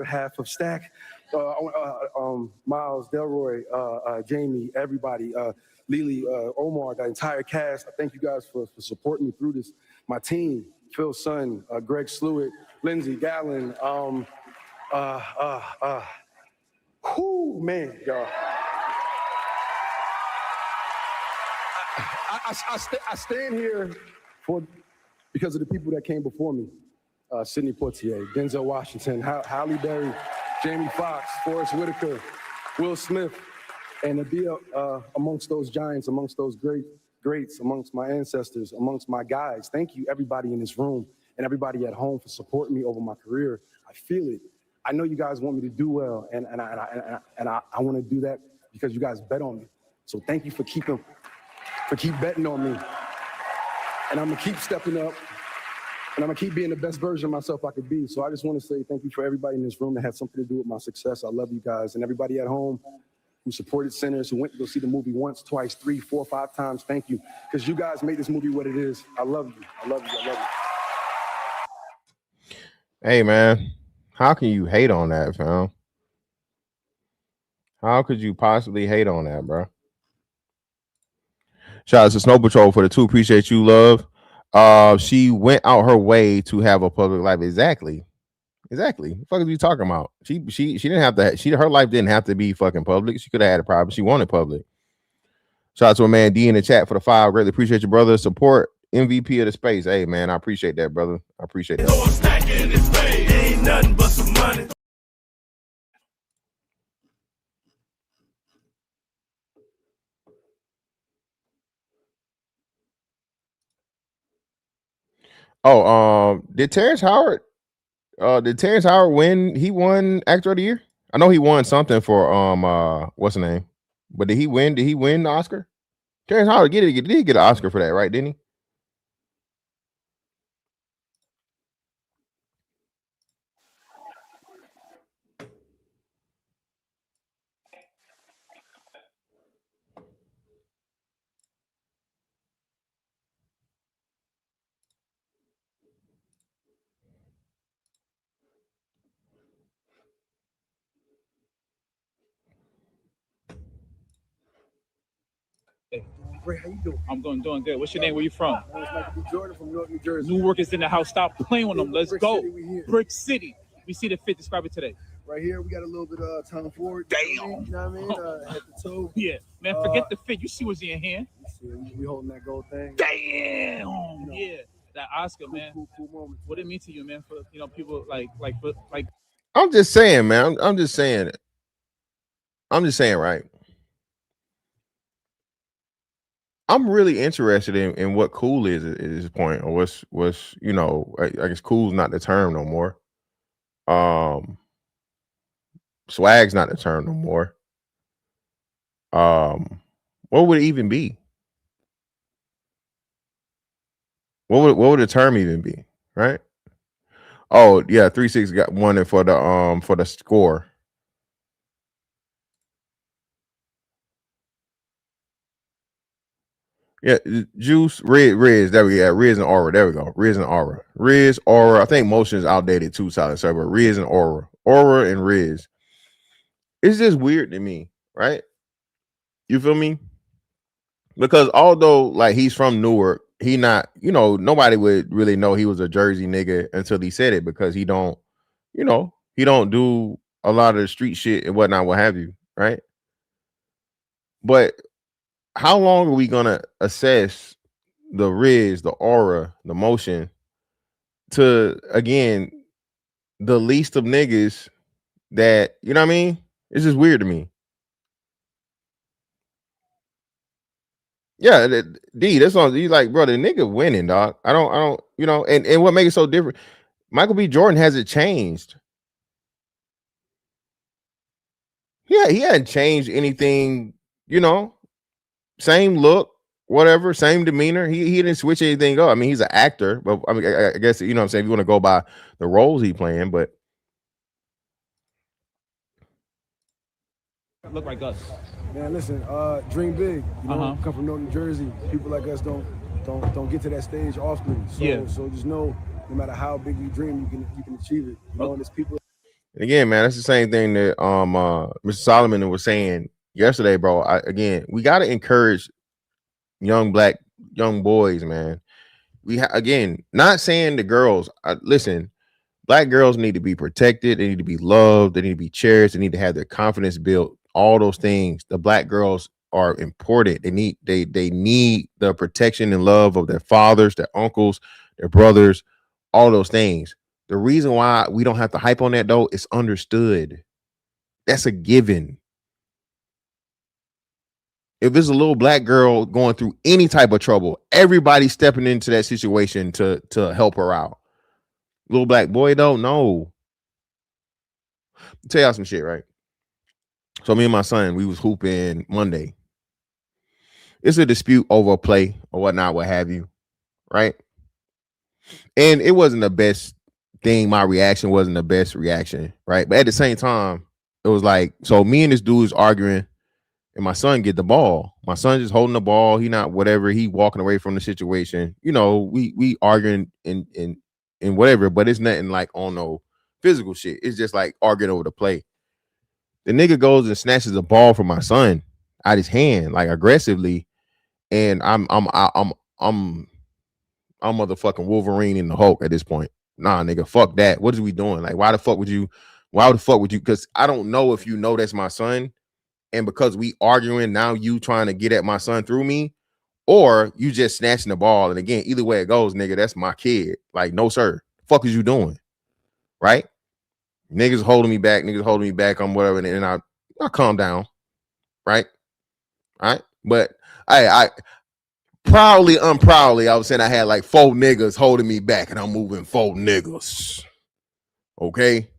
half of Stack. Miles, Delroy, Jamie, everybody, Lily, Omar, the entire cast. I thank you guys for supporting me through this. My team, Phil Sun, Greg Sluitt, Lindsey Gallen. Man, y'all. I stand here because of the people that came before me. Sidney Poitier, Denzel Washington, Halle Berry, Jamie Foxx, Forrest Whitaker, Will Smith, and to be amongst those giants, amongst those greats, amongst my ancestors, amongst my guys. Thank you, everybody in this room and everybody at home for supporting me over my career. I feel it. I know you guys want me to do well, and I want to do that because you guys bet on me. So thank you for keep betting on me. And I'm gonna keep stepping up. And I'm gonna keep being the best version of myself I could be. So I just want to say thank you for everybody in this room that had something to do with my success. I love you guys. And everybody at home who supported Sinners, who went to go see the movie once, twice, 3, 4, 5 times. Thank you. Because you guys made this movie what it is. I love you. I love you. I love you. Hey man, how can you hate on that, fam? How could you possibly hate on that, bro? Shout out to Snow Patrol for the 2. Appreciate you, love. She went out her way to have a public life. Exactly. Exactly. What the fuck are you talking about? She didn't have to. Her life didn't have to be fucking public. She could have had a private. She wanted public. Shout out to a man D in the chat for the 5. Greatly appreciate you, brother. Support MVP of the space. Hey man, I appreciate that, brother. I appreciate that. Ain't nothing but some money. Oh, did Terrence Howard win? He won Actor of the Year? I know he won something for what's the name? But did he win? Did he win the Oscar? Terrence Howard did he get an Oscar for that, right? Didn't he? Ray, how you doing? I'm doing good. What's your name? Where you from? My name is Michael B. Jordan from Newark, New Jersey. Newark is in the house. Stop playing with them. Let's go. Brick City. We see the fit. Describe it today. Right here, we got a little bit of Tom Ford. Damn. You know what I mean? At the toe. Yeah, man. Forget the fit. You see what's in your hand. We holding that gold thing. Damn. Yeah. That Oscar, man. Cool moment. What it mean to you, man? For people like. I'm just saying, man. I'm just saying it. I'm just saying, right? I'm really interested in what cool is at this point, or what's I guess cool's not the term no more. Swag's not the term no more. What would it even be? What would the term even be? Right? Oh yeah, 3-6 got won it for the score. Yeah, Juice, Riz, there we go. Riz and Aura. There we go. Riz and Aura. Riz, Aura. I think motion is outdated too, solid server. Riz and Aura. Aura and Riz. It's just weird to me, right? You feel me? Because although like he's from Newark, he not, nobody would really know he was a Jersey nigga until he said it, because he don't do a lot of the street shit and whatnot, what have you, right? But how long are we gonna assess the Riz, the Aura, the motion to, again, the least of niggas that, you know what I mean? It's just weird to me. Yeah, D, that's on you, like, bro, the nigga winning, dog. I don't, and what makes it so different, Michael B. Jordan hasn't changed. Yeah, he hadn't changed anything, same look, whatever, same demeanor. He didn't switch anything up. I mean, he's an actor, but I mean, I guess, what I'm saying, if you want to go by the roles he playing, but Look like us. Man, listen, dream big. Come from North New Jersey. People like us don't get to that stage often. So just know, no matter how big you dream, you can achieve it. And there's people. And again, man, that's the same thing that Mr. Solomon was saying yesterday, bro. We got to encourage young boys, man. Again, not saying the girls. Listen, Black girls need to be protected. They need to be loved. They need to be cherished. They need to have their confidence built. All those things. The Black girls are important. They need the protection and love of their fathers, their uncles, their brothers, all those things. The reason why we don't have to hype on that, though, is understood. That's a given. If there's a little Black girl going through any type of trouble, everybody's stepping into that situation to help her out. Little Black boy, though, no. I'll tell y'all some shit, right? So me and my son, we was hooping Monday. It's a dispute over a play or whatnot, what have you, right? And it wasn't the best thing. My reaction wasn't the best reaction, right? But at the same time, it was like, so me and this dude is arguing, and my son get the ball. My son just holding the ball. He not whatever. He walking away from the situation. You know, we arguing in whatever, but it's nothing like on no physical shit. It's just like arguing over the play. The nigga goes and snatches the ball from my son out his hand, like aggressively, and I'm motherfucking Wolverine and the Hulk at this point. Nah, nigga, fuck that. What is we doing? Like, why the fuck would you? Because I don't know if you know that's my son, and because we arguing now, you trying to get at my son through me, or you just snatching the ball. And again, either way it goes, nigga, that's my kid. Like, no sir, fuck is you doing? Right? Niggas holding me back. I'm whatever, and I calm down. Right? All right, but I unproudly, I was saying I had like 4 niggas holding me back, and I'm moving 4 niggas. Okay.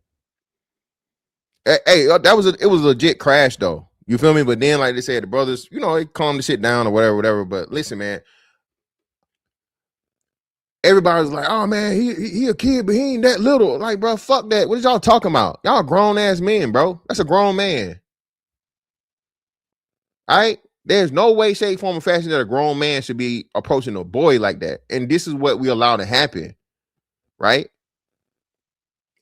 Hey, it was a legit crash though. You feel me? But then, like they said, the brothers, you know, they calm the shit down or whatever. But listen, man, everybody was like, "Oh man, he a kid, but he ain't that little." Like, bro, fuck that. What is y'all talking about? Y'all grown ass men, bro. That's a grown man. All right. There's no way, shape, form, or fashion that a grown man should be approaching a boy like that. And this is what we allow to happen, right?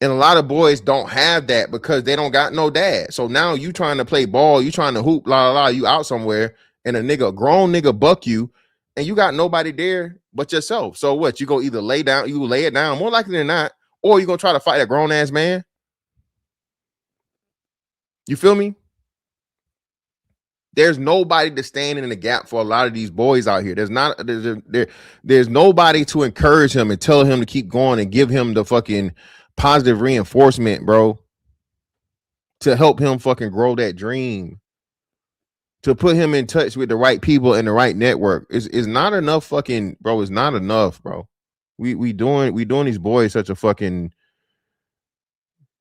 And a lot of boys don't have that because they don't got no dad. So now you trying to play ball, you trying to hoop, you out somewhere, and a grown nigga buck you, and you got nobody there but yourself. So what? You go either lay it down, more likely than not, or you gonna try to fight a grown ass man. You feel me? There's nobody to stand in the gap for a lot of these boys out here. There's nobody to encourage him and tell him to keep going and give him the fucking positive reinforcement, bro, to help him fucking grow that dream, to put him in touch with the right people and the right network. Is not enough, fucking bro. It's not enough, bro. We doing these boys such a fucking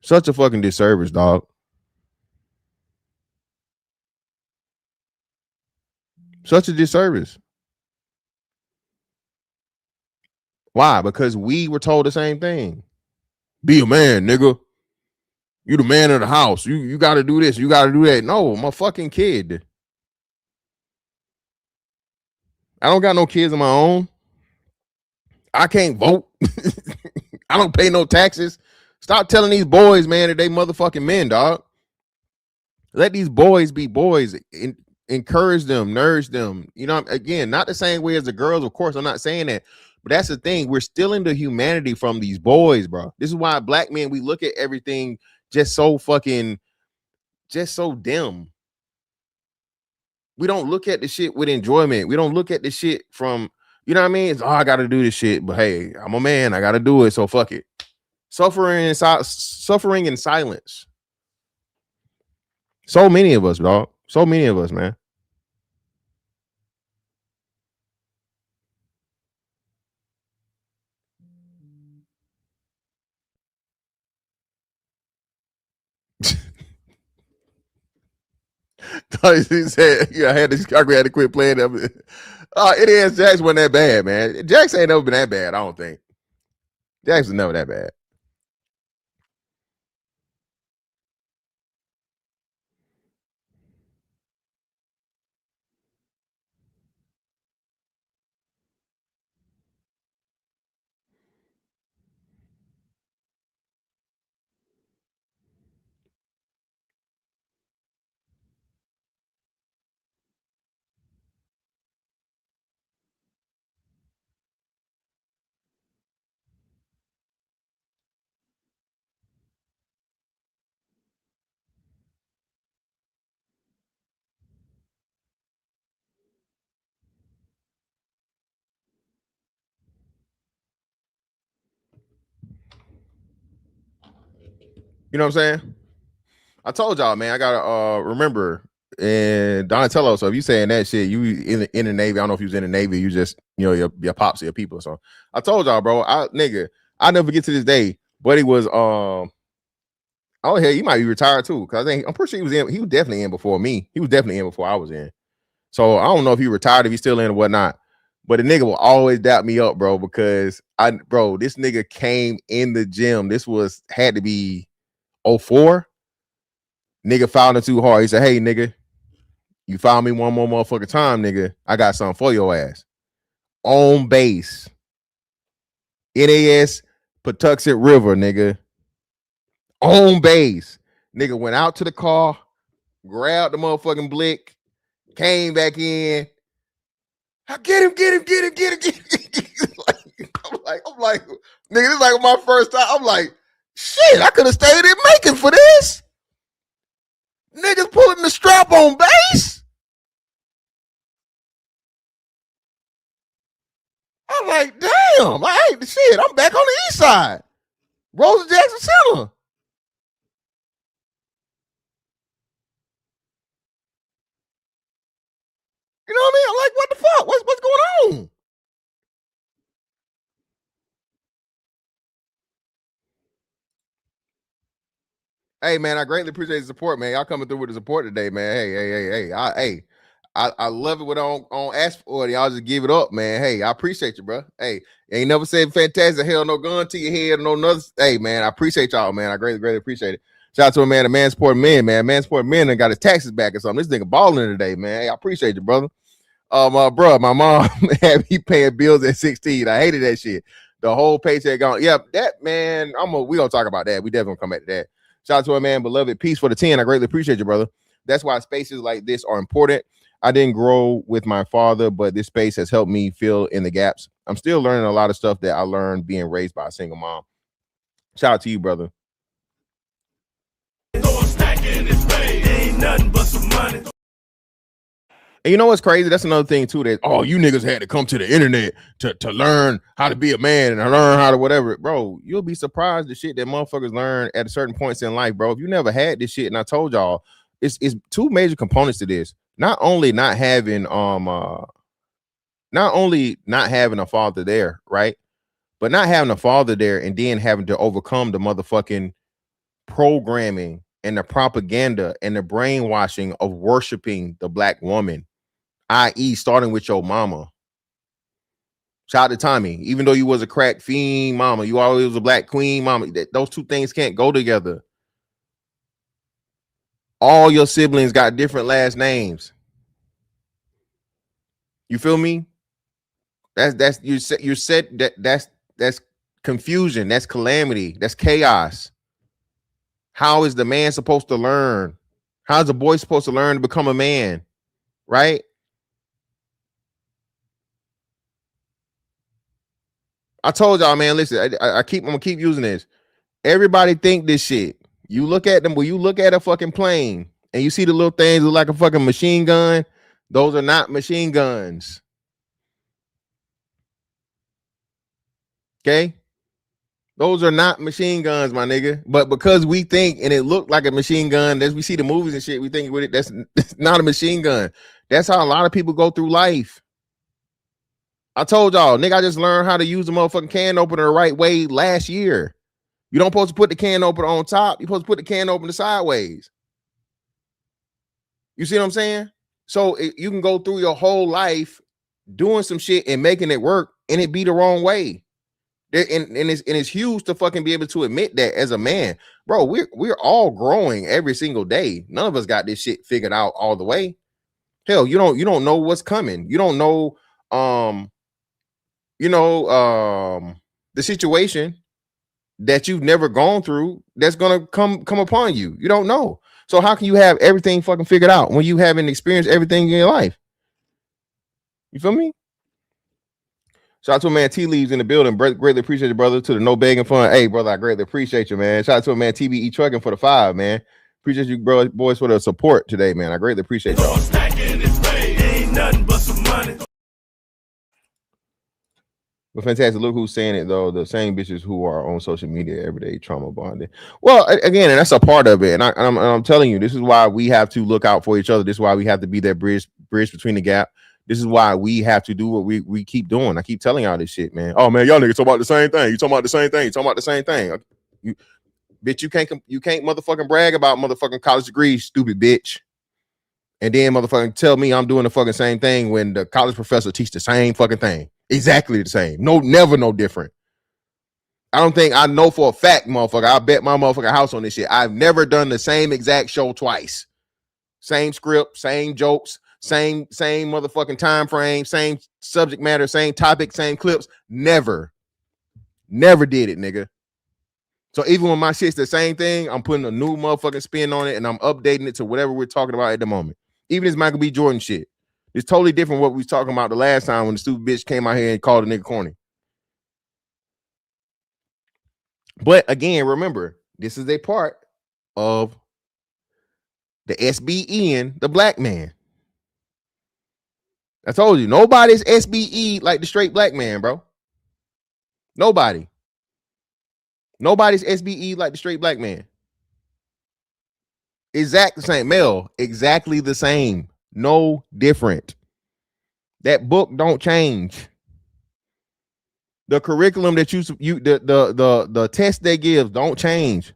disservice, dog. Such a disservice. Why? Because we were told the same thing. Be a man, nigga. You the man of the house. You got to do this. You got to do that. No, I'm a fucking kid. I don't got no kids of my own. I can't vote. I don't pay no taxes. Stop telling these boys, man, that they motherfucking men, dog. Let these boys be boys. Encourage them, nourish them. You know, again, not the same way as the girls, of course. I'm not saying that. But that's the thing. We're stealing the humanity from these boys, bro. This is why black men, we look at everything just so dim. We don't look at the shit with enjoyment. We don't look at the shit from, you know what I mean? It's, I got to do this shit. But hey, I'm a man. I got to do it. So fuck it. Suffering in silence. So many of us, dog. So many of us, man. He said, "Yeah, I had to quit playing them." It is. Jax wasn't that bad, man. Jax ain't never been that bad. I don't think Jax was never that bad. You know what I'm saying? I told y'all, man. I gotta remember and Donatello. So if you saying that shit, you in the Navy. I don't know if you was in the Navy. You just your pops, your people. So I told y'all, bro. I never get to this day. Buddy was oh hell, you might be retired too. Cause I'm pretty sure he was in. He was definitely in before me. He was definitely in before I was in. So I don't know if he retired, if he's still in or whatnot. But the nigga will always doubt me up, bro, because this nigga came in the gym. This had to be 04. Nigga fouled it too hard. He said, hey, nigga, you foul me one more motherfucking time, nigga. I got something for your ass. On base. NAS Patuxent River, nigga. On base. Nigga went out to the car, grabbed the motherfucking blick, came back in. Get him. I'm like, nigga, this is like my first time. I'm like, shit, I could have stayed in Macon for this. Niggas pulling the strap on base. I'm like, damn, I ain't the shit. I'm back on the east side. Rosa Jackson Center. You know what I mean? I'm like, what the fuck? What's going on? Hey man, I greatly appreciate the support, man. Y'all coming through with the support today, man. Hey. I love it when I don't ask for it. Y'all just give it up, man. Hey, I appreciate you, bro. Hey, ain't never said fantastic. Hell, no gun to your head, no nothing. Hey, man, I appreciate y'all, man. I greatly appreciate it. Shout out to a man, the man supporting men, man. Man supporting men and got his taxes back or something. This nigga balling today, man. Hey, I appreciate you, brother. My mom had me paying bills at 16. I hated that shit. The whole paycheck gone. Yeah, that man. We gonna talk about that. We definitely gonna come back to that. Shout out to a man, beloved. Peace for the 10. I greatly appreciate you, brother. That's why spaces like this are important. I didn't grow with my father, but this space has helped me fill in the gaps. I'm still learning a lot of stuff that I learned being raised by a single mom. Shout out to you, brother. Ain't nothing but some money. And you know what's crazy? That's another thing too. That you niggas had to come to the internet to learn how to be a man and learn how to whatever. Bro, you'll be surprised the shit that motherfuckers learn at certain points in life, bro. If you never had this shit, and I told y'all, it's two major components to this. Not only not having a father there, right? But not having a father there and then having to overcome the motherfucking programming and the propaganda and the brainwashing of worshiping the black woman, i.e. starting with your mama. Shout out to Tommy. Even though you was a crack fiend mama, you always was a black queen mama. Those two things can't go together. All your siblings got different last names. You feel me? That's confusion. That's calamity. That's chaos. How is the man supposed to learn? How's the boy supposed to learn to become a man? Right? I told y'all, man, listen, I'm gonna keep using this. Everybody think this shit. You look at them, when you look at a fucking plane and you see the little things look like a fucking machine gun, those are not machine guns. Okay? Those are not machine guns, my nigga. But because we think and it looked like a machine gun, as we see the movies and shit, we think with it, that's not a machine gun. That's how a lot of people go through life. I told y'all, nigga, I just learned how to use the motherfucking can opener the right way last year. You don't supposed to put the can opener on top. You're supposed to put the can opener sideways. You see what I'm saying? So you can go through your whole life doing some shit and making it work and it be the wrong way. And it's huge to fucking be able to admit that as a man. Bro, we're all growing every single day. None of us got this shit figured out all the way. Hell, you don't know what's coming. You don't know the situation that you've never gone through that's gonna come upon you. You don't know. So how can you have everything fucking figured out when you haven't experienced everything in your life? You feel me? Shout out to a man, T Leaves in the building. Greatly appreciate you, brother. To the No Begging Fun. Hey, brother, I greatly appreciate you, man. Shout out to a man, TBE Trucking for the 5, man. Appreciate you, bro, boys, for the support today, man. I greatly appreciate y'all. Ain't nothing but some money. But fantastic. Look who's saying it, though. The same bitches who are on social media every day, trauma bonding. Well, again, and that's a part of it. And I'm telling you, this is why we have to look out for each other. This is why we have to be that bridge between the gap. This is why we have to do what we keep doing. I keep telling y'all this shit, man. Oh man, y'all niggas talking about the same thing. You talking about the same thing. You talking about the same thing. Bitch, you can't motherfucking brag about motherfucking college degrees, stupid bitch. And then motherfucking tell me I'm doing the fucking same thing when the college professor teach the same fucking thing. Exactly the same. No, never no different. I don't think I know for a fact, motherfucker. I bet my motherfucking house on this shit. I've never done the same exact show twice. Same script, same jokes, same motherfucking time frame, same subject matter, same topic, same clips. Never did it, nigga. So even when my shit's the same thing, I'm putting a new motherfucking spin on it and I'm updating it to whatever we're talking about at the moment. Even this Michael B. Jordan shit. It's totally different what we was talking about the last time when the stupid bitch came out here and called a nigga corny. But again, remember, this is a part of the SBN, the black man. I told you, nobody's SBE like the straight black man, bro. Nobody's SBE like the straight black man. Exactly the same. Mel, exactly the same. No different. That book don't change. The curriculum that the test they give don't change.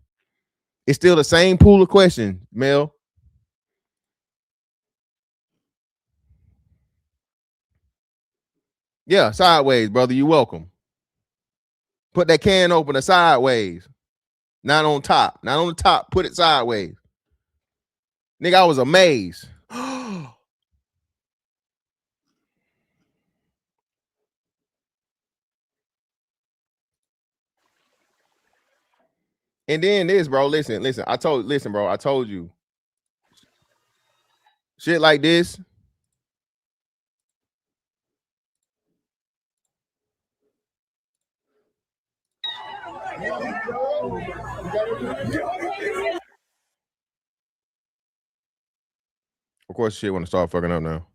It's still the same pool of questions, Mel. Yeah, sideways, brother. You're welcome. Put that can opener sideways. Not on top. Not on the top. Put it sideways. Nigga, I was amazed. And then this, bro. Listen. I told you. Shit like this. Of course, shit want to start fucking up now.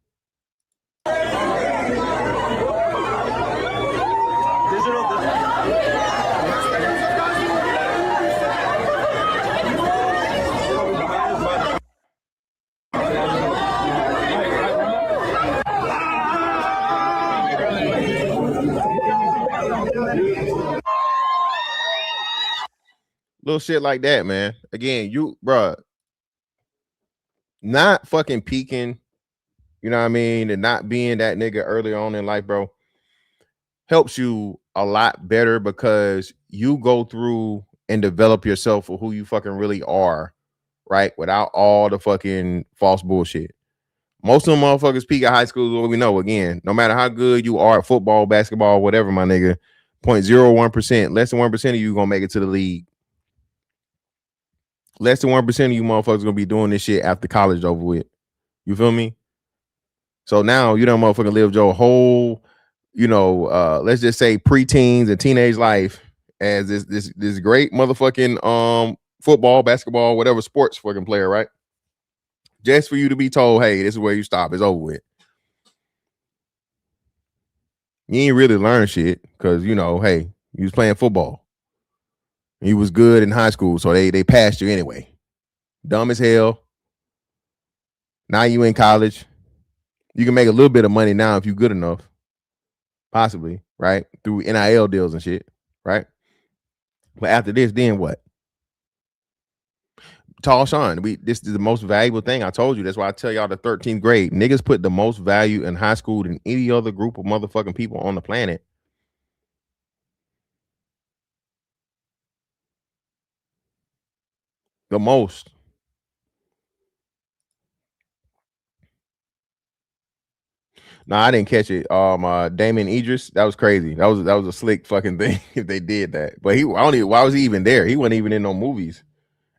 Little shit like that, man. Again, you, bruh, not fucking peaking, you know what I mean, and not being that nigga early on in life, bro, helps you a lot better because you go through and develop yourself for who you fucking really are, right? Without all the fucking false bullshit. Most of them motherfuckers peak at high school is what we know. Again, no matter how good you are at football, basketball, whatever, my nigga, 0.01%, less than 1% of you gonna make it to the league. Less than 1% of you motherfuckers gonna be doing this shit after college over with. You feel me? So now you don't motherfucking live your whole, let's just say preteens and teenage life as this great motherfucking football, basketball, whatever sports fucking player, right? Just for you to be told, hey, this is where you stop. It's over with. You ain't really learn shit because hey, you was playing football. You was good in high school, so they passed you anyway. Dumb as hell. Now you in college. You can make a little bit of money now if you're good enough. Possibly, right? Through NIL deals and shit, right? But after this, then what? Tall Sean, this is the most valuable thing. I told you. That's why I tell y'all the 13th grade. Niggas put the most value in high school than any other group of motherfucking people on the planet. The most. No, I didn't catch it. Damon Idris, that was crazy. That was a slick fucking thing if they did that. But why was he even there? He wasn't even in no movies.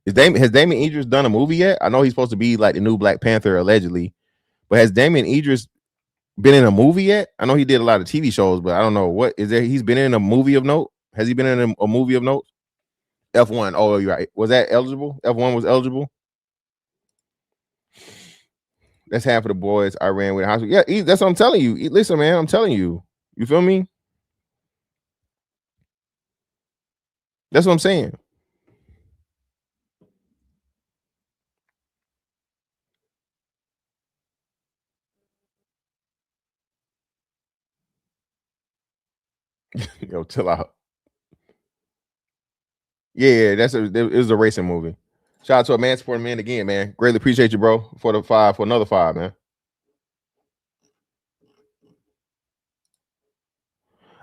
Has Damon Idris done a movie yet? I know he's supposed to be like the new Black Panther allegedly, but has Damon Idris been in a movie yet? I know he did a lot of TV shows, but I don't know what is there. He's been in a movie of note. Has he been in a movie of note? F1. Oh, you're right. Was that eligible? F1 was eligible. That's half of the boys I ran with in high school. Yeah, that's what I'm telling you. Listen, man, I'm telling you. You feel me? That's what I'm saying. Yo, chill out. Yeah, it was a racing movie. Shout out to a man supporting man again, man. Greatly appreciate you, bro, for another 5, man.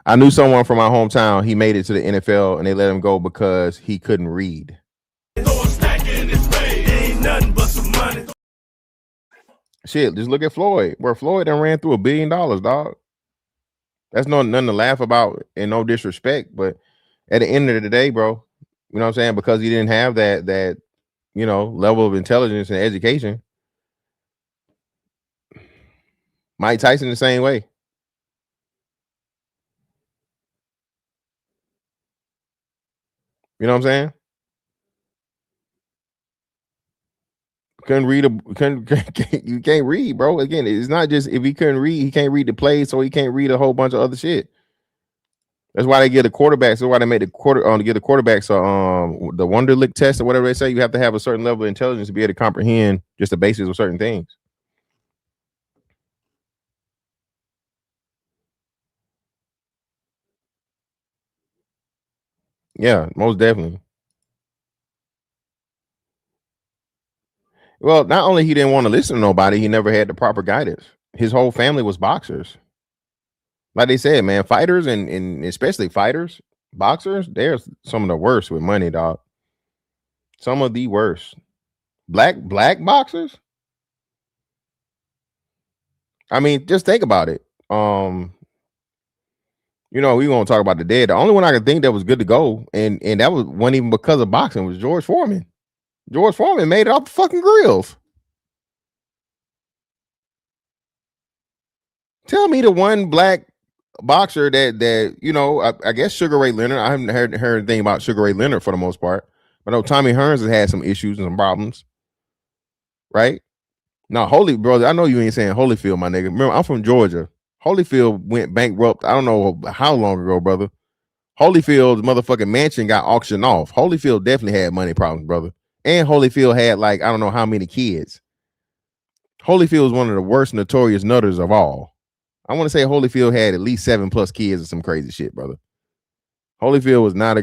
I knew someone from my hometown. He made it to the NFL, and they let him go because he couldn't read. Shit, just look at Floyd. Where Floyd done ran through $1 billion, dog. That's nothing to laugh about, and no disrespect, but at the end of the day, bro, you know what I'm saying? Because he didn't have that level of intelligence and education. Mike Tyson the same way. You know what I'm saying? Couldn't read you can't read, bro. Again, it's not just if he couldn't read, he can't read the plays, so he can't read a whole bunch of other shit. That's why they give the quarterbacks. That's why they made the to give the quarterbacks the Wonderlic test or whatever they say. You have to have a certain level of intelligence to be able to comprehend just the basics of certain things. Yeah, most definitely. Well, not only he didn't want to listen to nobody, he never had the proper guidance. His whole family was boxers. Like they said, man, fighters and especially fighters, boxers, they're some of the worst with money, dog. Some of the worst. Black boxers. I mean, just think about it. We gonna talk about the dead. The only one I could think that was good to go, and that wasn't even because of boxing, was George Foreman. George Foreman made it off the fucking grills. Tell me the one black boxer that I guess Sugar Ray Leonard. I haven't heard anything about Sugar Ray Leonard for the most part. But I know Tommy Hearns has had some issues and some problems. Right? Now, brother, I know you ain't saying Holyfield, my nigga. Remember, I'm from Georgia. Holyfield went bankrupt. I don't know how long ago, brother. Holyfield's motherfucking mansion got auctioned off. Holyfield definitely had money problems, brother. And Holyfield had I don't know how many kids. Holyfield is one of the worst notorious nutters of all. I want to say Holyfield had at least 7+ kids or some crazy shit, brother. Holyfield was not a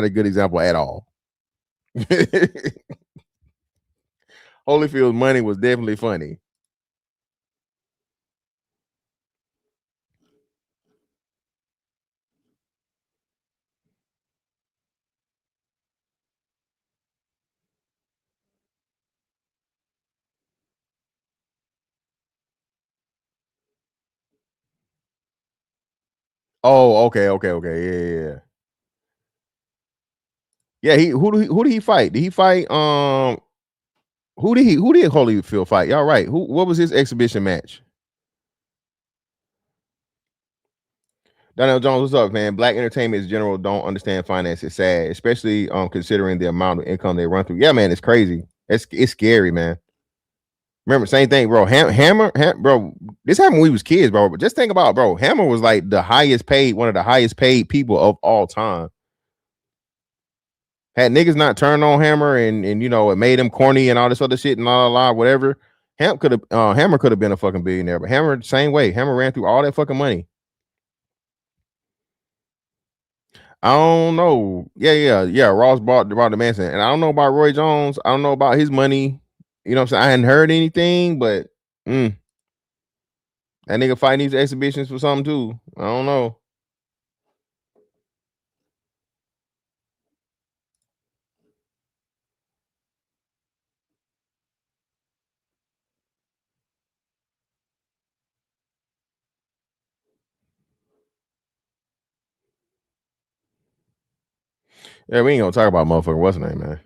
good example at all. Holyfield's money was definitely funny. Oh, okay. Yeah. Yeah, who did he fight? Did he fight who did Holyfield fight? Y'all right. What was his exhibition match? Donnell Jones, what's up, man? Black entertainment in general don't understand finance. It's sad, especially considering the amount of income they run through. Yeah, man, it's crazy. It's scary, man. Remember, same thing, bro. Hammer, bro. This happened when we was kids, bro. But just think about, bro. Hammer was like one of the highest paid people of all time. Had niggas not turned on Hammer and it made him corny and all this other shit and whatever. Hammer could have been a fucking billionaire, but Hammer same way. Hammer ran through all that fucking money. I don't know. Yeah. Ross bought the Manson, and I don't know about Roy Jones. I don't know about his money. You know what I'm saying? I hadn't heard anything, but that nigga fighting these exhibitions for something too. I don't know. Yeah, we ain't gonna talk about motherfucker. What's his name, man?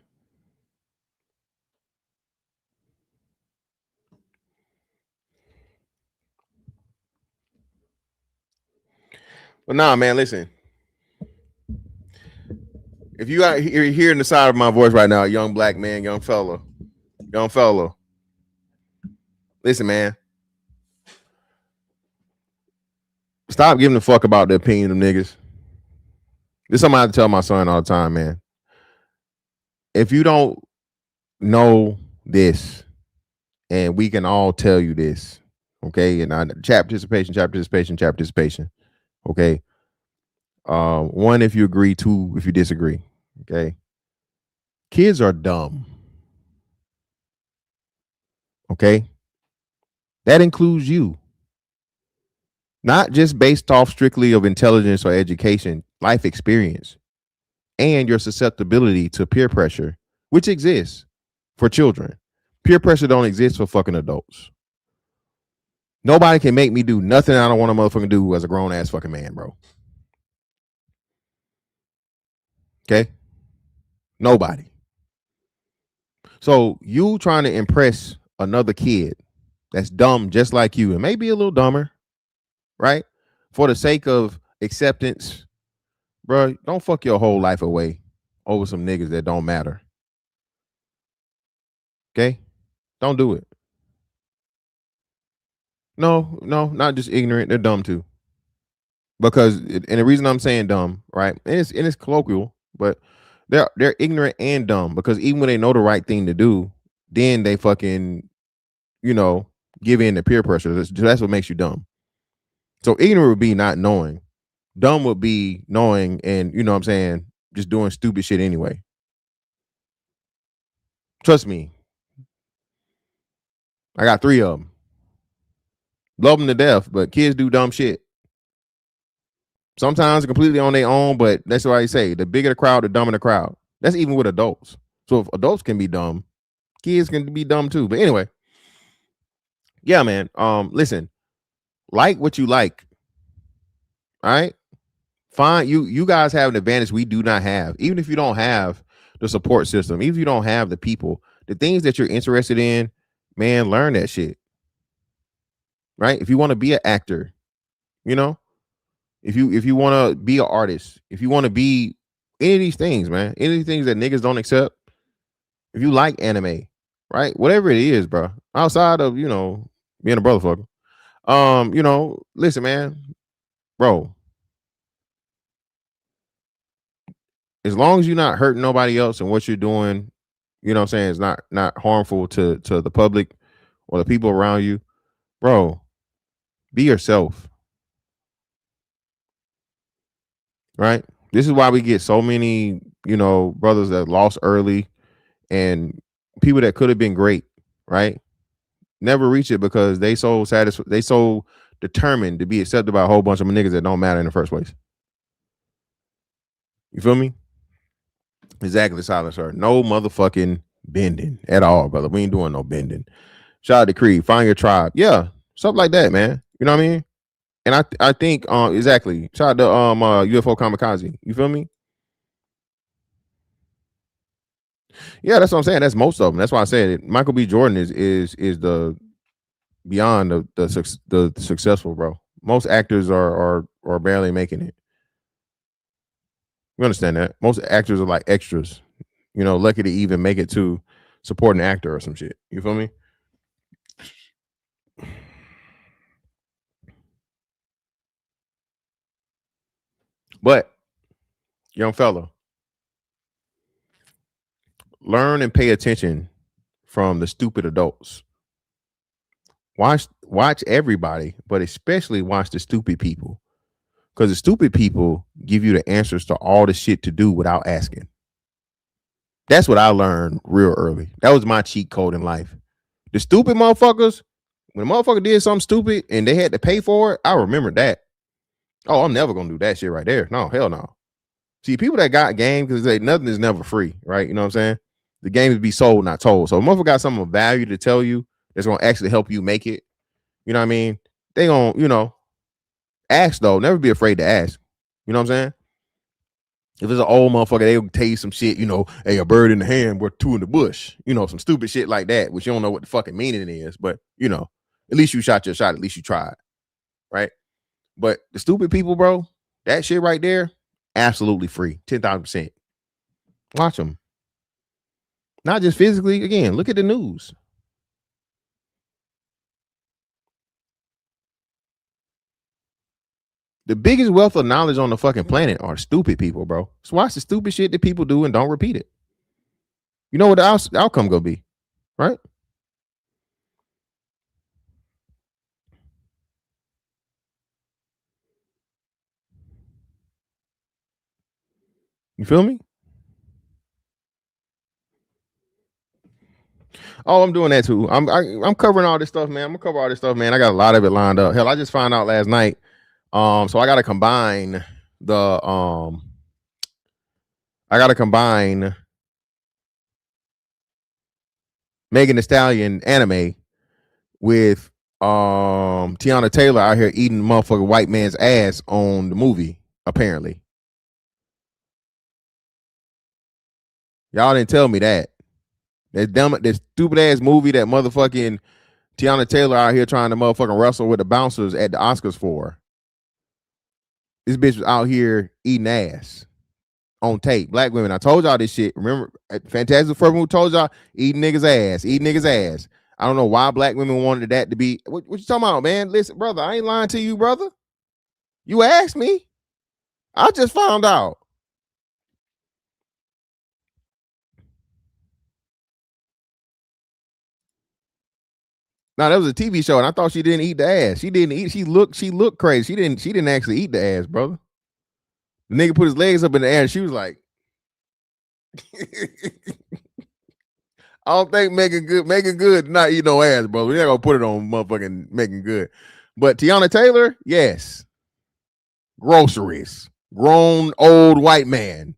But nah, man, listen. If you out here hearing the side of my voice right now, young black man, young fella, listen, man. Stop giving a fuck about the opinion of niggas. This is something I have to tell my son all the time, man. If you don't know this, and we can all tell you this, okay? And chat participation. Okay. 1, if you agree, 2, if you disagree. Okay. Kids are dumb. Okay? That includes you. Not just based off strictly of intelligence or education, life experience, and your susceptibility to peer pressure, which exists for children. Peer pressure don't exist for fucking adults. Nobody can make me do nothing I don't want to motherfucking do as a grown ass fucking man, bro. Okay? Nobody. So you trying to impress another kid that's dumb just like you and maybe a little dumber, right? For the sake of acceptance, bro, don't fuck your whole life away over some niggas that don't matter. Okay? Don't do it. No, not just ignorant. They're dumb too. Because and the reason I'm saying dumb, right? And it's colloquial, but they're ignorant and dumb because even when they know the right thing to do, then they fucking, give in to peer pressure. That's what makes you dumb. So ignorant would be not knowing. Dumb would be knowing and, you know what I'm saying, just doing stupid shit anyway. Trust me. I got 3 of them. Love them to death, but kids do dumb shit. Sometimes completely on their own, but that's why I say the bigger the crowd, the dumber the crowd. That's even with adults. So if adults can be dumb, kids can be dumb too. But anyway, yeah, man. Listen, like what you like. All right. Fine. You guys have an advantage we do not have. Even if you don't have the support system, even if you don't have the people, the things that you're interested in, man, learn that shit. Right? If you want to be an actor, if you want to be an artist, if you want to be any of these things, man, any of these things that niggas don't accept, if you like anime, right? Whatever it is, bro. Outside of, being a brother fucker. Listen, man, bro. As long as you're not hurting nobody else and what you're doing, you know what I'm saying, is not harmful to the public or the people around you, bro, be yourself. Right? This is why we get so many, brothers that lost early and people that could have been great, right? Never reach it because they so determined to be accepted by a whole bunch of niggas that don't matter in the first place. You feel me? Exactly, silence, sir. No motherfucking bending at all, brother. We ain't doing no bending. Shout out to Creed. Find your tribe. Yeah, something like that, man. You know what I mean? And I think exactly. Shout out to UFO Kamikaze. You feel me? Yeah, that's what I'm saying. That's most of them. That's why I said it. Michael B. Jordan is the beyond the successful, bro. Most actors are barely making it. You understand that? Most actors are like extras. Lucky to even make it to supporting actor or some shit. You feel me? But young fella, learn and pay attention from the stupid adults. Watch everybody, but especially watch the stupid people. Because the stupid people give you the answers to all the shit to do without asking. That's what I learned real early. That was my cheat code in life. The stupid motherfuckers, when a motherfucker did something stupid and they had to pay for it, I remember that. Oh, I'm never gonna do that shit right there. No, hell no. See, people that got game because nothing is never free, right? You know what I'm saying? The game is be sold, not told. So if a motherfucker got something of value to tell you that's gonna actually help you make it, you know what I mean? They gonna, ask though. Never be afraid to ask. You know what I'm saying? If it's an old motherfucker, they'll tell you some shit, hey, a bird in the hand worth 2 in the bush, some stupid shit like that, which you don't know what the fucking meaning is, but at least you shot your shot, at least you tried, right? But the stupid people, bro, that shit right there, absolutely free, 10,000%. Watch them. Not just physically, again, look at the news. The biggest wealth of knowledge on the fucking planet are stupid people, bro. So watch the stupid shit that people do and don't repeat it. You know what the outcome gonna be, right? You feel me? Oh, I'm doing that too. I'm covering all this stuff, man. I'm gonna cover all this stuff, man. I got a lot of it lined up. Hell, I just found out last night. So the I gotta combine Megan Thee Stallion anime with Tiana Taylor out here eating motherfucking white man's ass on the movie. Apparently, y'all didn't tell me that. That stupid ass movie that motherfucking Tiana Taylor out here trying to motherfucking wrestle with the bouncers at the Oscars for. This bitch was out here eating ass on tape. Black women. I told y'all this shit. Remember, Fantastic Four who told y'all eating niggas ass. I don't know why black women wanted that to be. What you talking about, man? Listen, brother, I ain't lying to you, brother. You asked me. I just found out. Now that was a TV show, and I thought she didn't eat the ass. She didn't eat. She looked crazy. She didn't actually eat the ass, brother. The nigga put his legs up in the air, and she was like, I don't think Megan Good not eat no ass, bro. We're not gonna put it on motherfucking Megan Good. But Tiana Taylor, yes. Groceries. Grown old white man.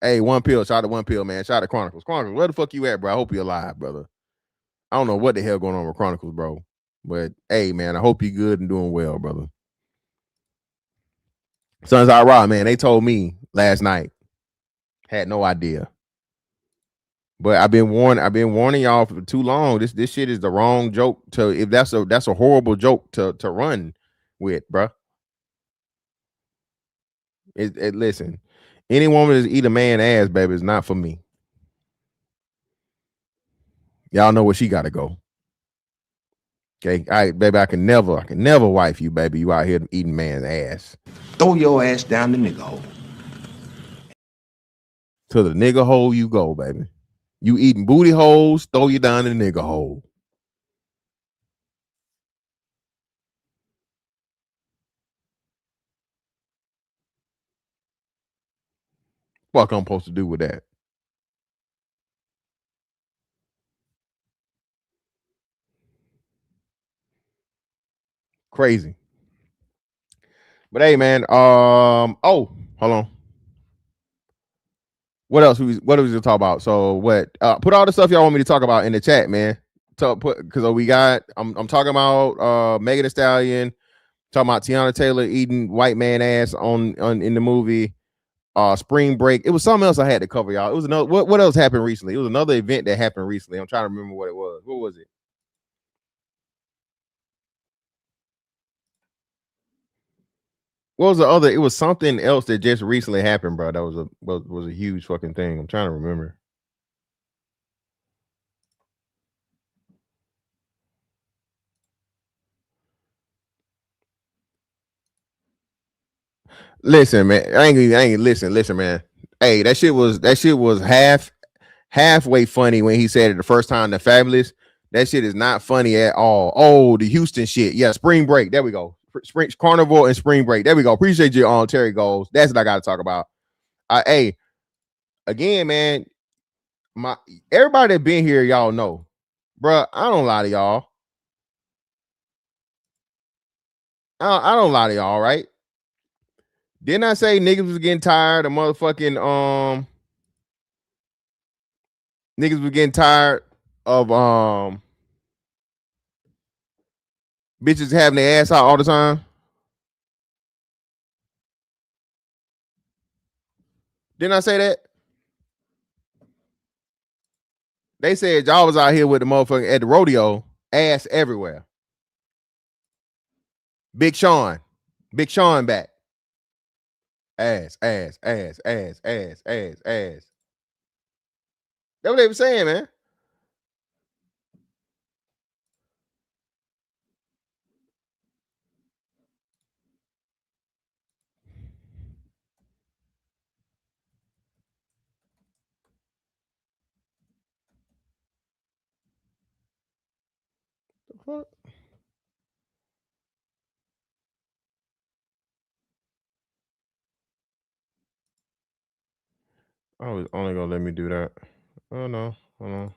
Hey, one pill. Shout out to one pill, man. Shout out to Chronicles. Chronicles, where the fuck you at, bro? I hope you're alive, brother. I don't know what the hell going on with Chronicles, bro. But hey, man, I hope you're good and doing well, brother. Sons I Raw, man. They told me last night. Had no idea. But I've been warning y'all for too long. This shit is the wrong joke to if that's a horrible joke to run with, bruh. Listen, any woman that eat a man ass, baby, is not for me. Y'all know where she gotta go. Okay, all right, baby, I can never wife you, baby. You out here eating man's ass. Throw your ass down the nigga hole. To the nigga hole you go, baby. You eating booty holes, throw you down the nigga hole. What I'm supposed to do with that? Crazy. But hey, man. Oh, hold on. What else? What was we talk about? So what? Put all the stuff y'all want me to talk about in the chat, man. Because we got. I'm talking about Megan Thee Stallion. Talking about Tiana Taylor eating white man ass on in the movie. Spring Break. It was something else I had to cover, y'all. It was another. What else happened recently? It was another event that happened recently. I'm trying to remember what it was. What was it? What was the other? It was something else that just recently happened, bro. That was a huge fucking thing. I'm trying to remember. Listen, man. I ain't listen, man. Hey, that shit was halfway funny when he said it the first time. The Fabulous. That shit is not funny at all. Oh, the Houston shit. Yeah, Spring Break. There we go. Spring Carnival and Spring Break. There we go. Appreciate you on Terry Goals. That's what I got to talk about. Hey, again, man. Everybody that been here, y'all know, bro. I don't lie to y'all. I don't lie to y'all, right? Didn't I say niggas was getting tired of motherfucking niggas was getting tired of bitches having their ass out all the time? Didn't I say that? They said y'all was out here with the motherfucking at the rodeo, ass everywhere. Big Sean back. Ass. That's what they were saying, man. What? I was only gonna let me do that. Oh no, hold on.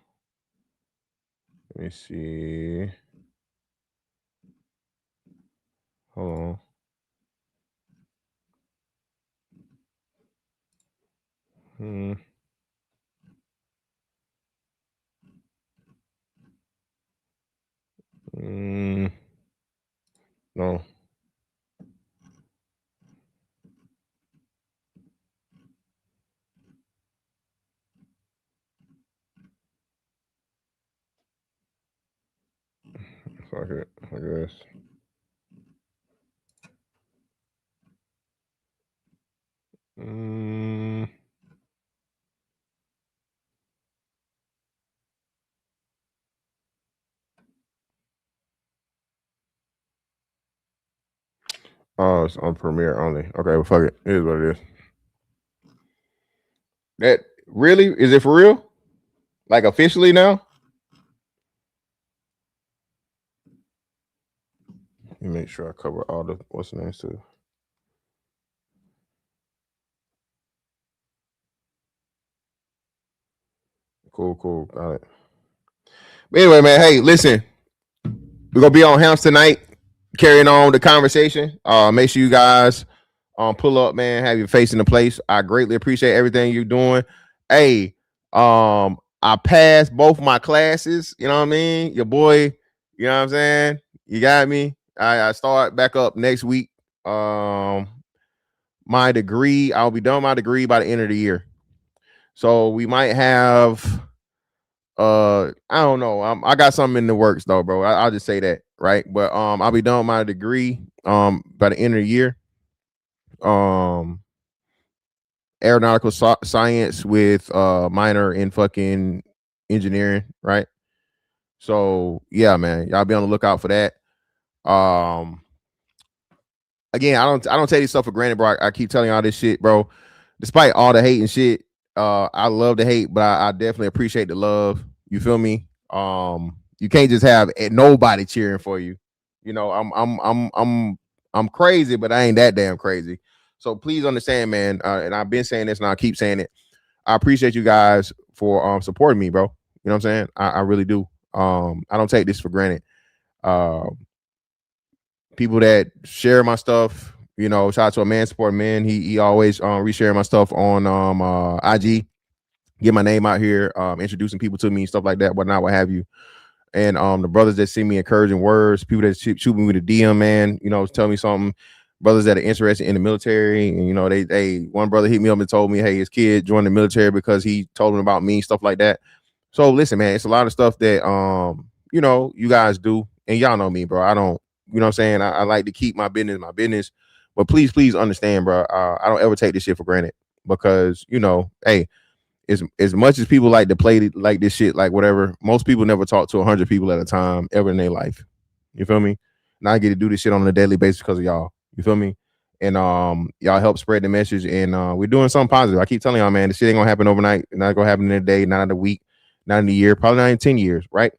Let me see. Hold on. No. Fuck it, I guess. Oh, it's on Premiere only. Okay, well, fuck it. It is what it is. That really is it for real? Like officially now? Let me make sure I cover all the what's the name too. Cool. Got it. But anyway, man, hey, listen. We're gonna be on House tonight, carrying on the conversation. Make sure you guys pull up, man, have your face in the place. I greatly appreciate everything you're doing. Hey, I passed both my classes, you know what I mean? Your boy, you know what I'm saying? You got me. I start back up next week. My degree, I'll be done with my degree by the end of the year. So we might have I don't know. I got something in the works though, bro. I'll just say that, right? But I'll be done with my degree by the end of the year. Aeronautical science with minor in fucking engineering, right? So yeah, man, y'all be on the lookout for that. Again, I don't take this stuff for granted, bro. I keep telling y'all this shit, bro. Despite all the hate and shit, I love the hate, but I definitely appreciate the love. You feel me? You can't just have nobody cheering for you. You know, I'm crazy, but I ain't that damn crazy. So please understand, man. And I've been saying this, and I'll keep saying it. I appreciate you guys for supporting me, bro. You know what I'm saying? I really do. I don't take this for granted. People that share my stuff, you know, shout out to a man supporting man. He always reshare my stuff on IG, get my name out here, introducing people to me, stuff like that, whatnot, what have you. And the brothers that send me encouraging words, people that shoot me with a DM, man, you know, tell me something. Brothers that are interested in the military, and you know, they one brother hit me up and told me, hey, his kid joined the military because he told him about me, stuff like that. So listen, man, it's a lot of stuff that you know, you guys do, and y'all know me, bro. I don't, you know what I'm saying? I like to keep my business, but please understand, bro. I don't ever take this shit for granted because, you know, hey, as much as people like to play like this shit, like whatever, most people never talk to 100 people at a time ever in their life. You feel me? And I get to do this shit on a daily basis because of y'all. You feel me? And y'all help spread the message, and we're doing something positive. I keep telling y'all, man, this shit ain't gonna happen overnight. It's not gonna happen in a day, not in a week, not in a year, probably not in 10 years, right?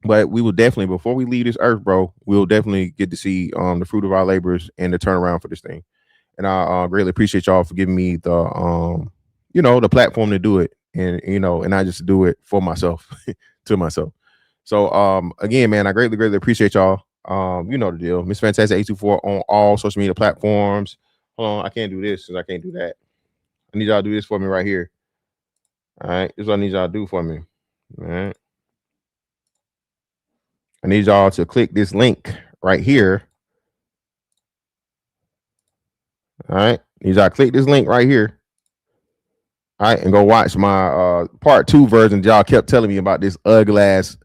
But we will definitely, before we leave this earth, bro, we'll definitely get to see the fruit of our labors and the turnaround for this thing. And I greatly appreciate y'all for giving me the you know, the platform to do it, and you know, and I just do it for myself, to myself. So again, man, I greatly appreciate y'all. You know the deal. Miss Fantastic 824 on all social media platforms. Hold on, I can't do this because I can't do that. I need y'all to do this for me right here. All right, this is what I need y'all to do for me. All right. I need y'all to click this link right here. All right. Need y'all to click this link right here. All right, and go watch my part 2 version y'all kept telling me about this ugly ass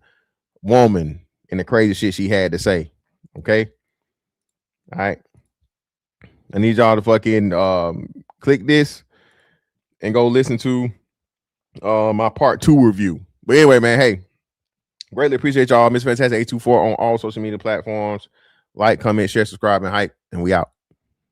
woman and the crazy shit she had to say. Okay. All right. I need y'all to fucking click this and go listen to my part 2 review. But anyway, man, hey, greatly appreciate y'all. Miss Fantastic 824 on all social media platforms. Like, comment, share, subscribe, and hype. And we out.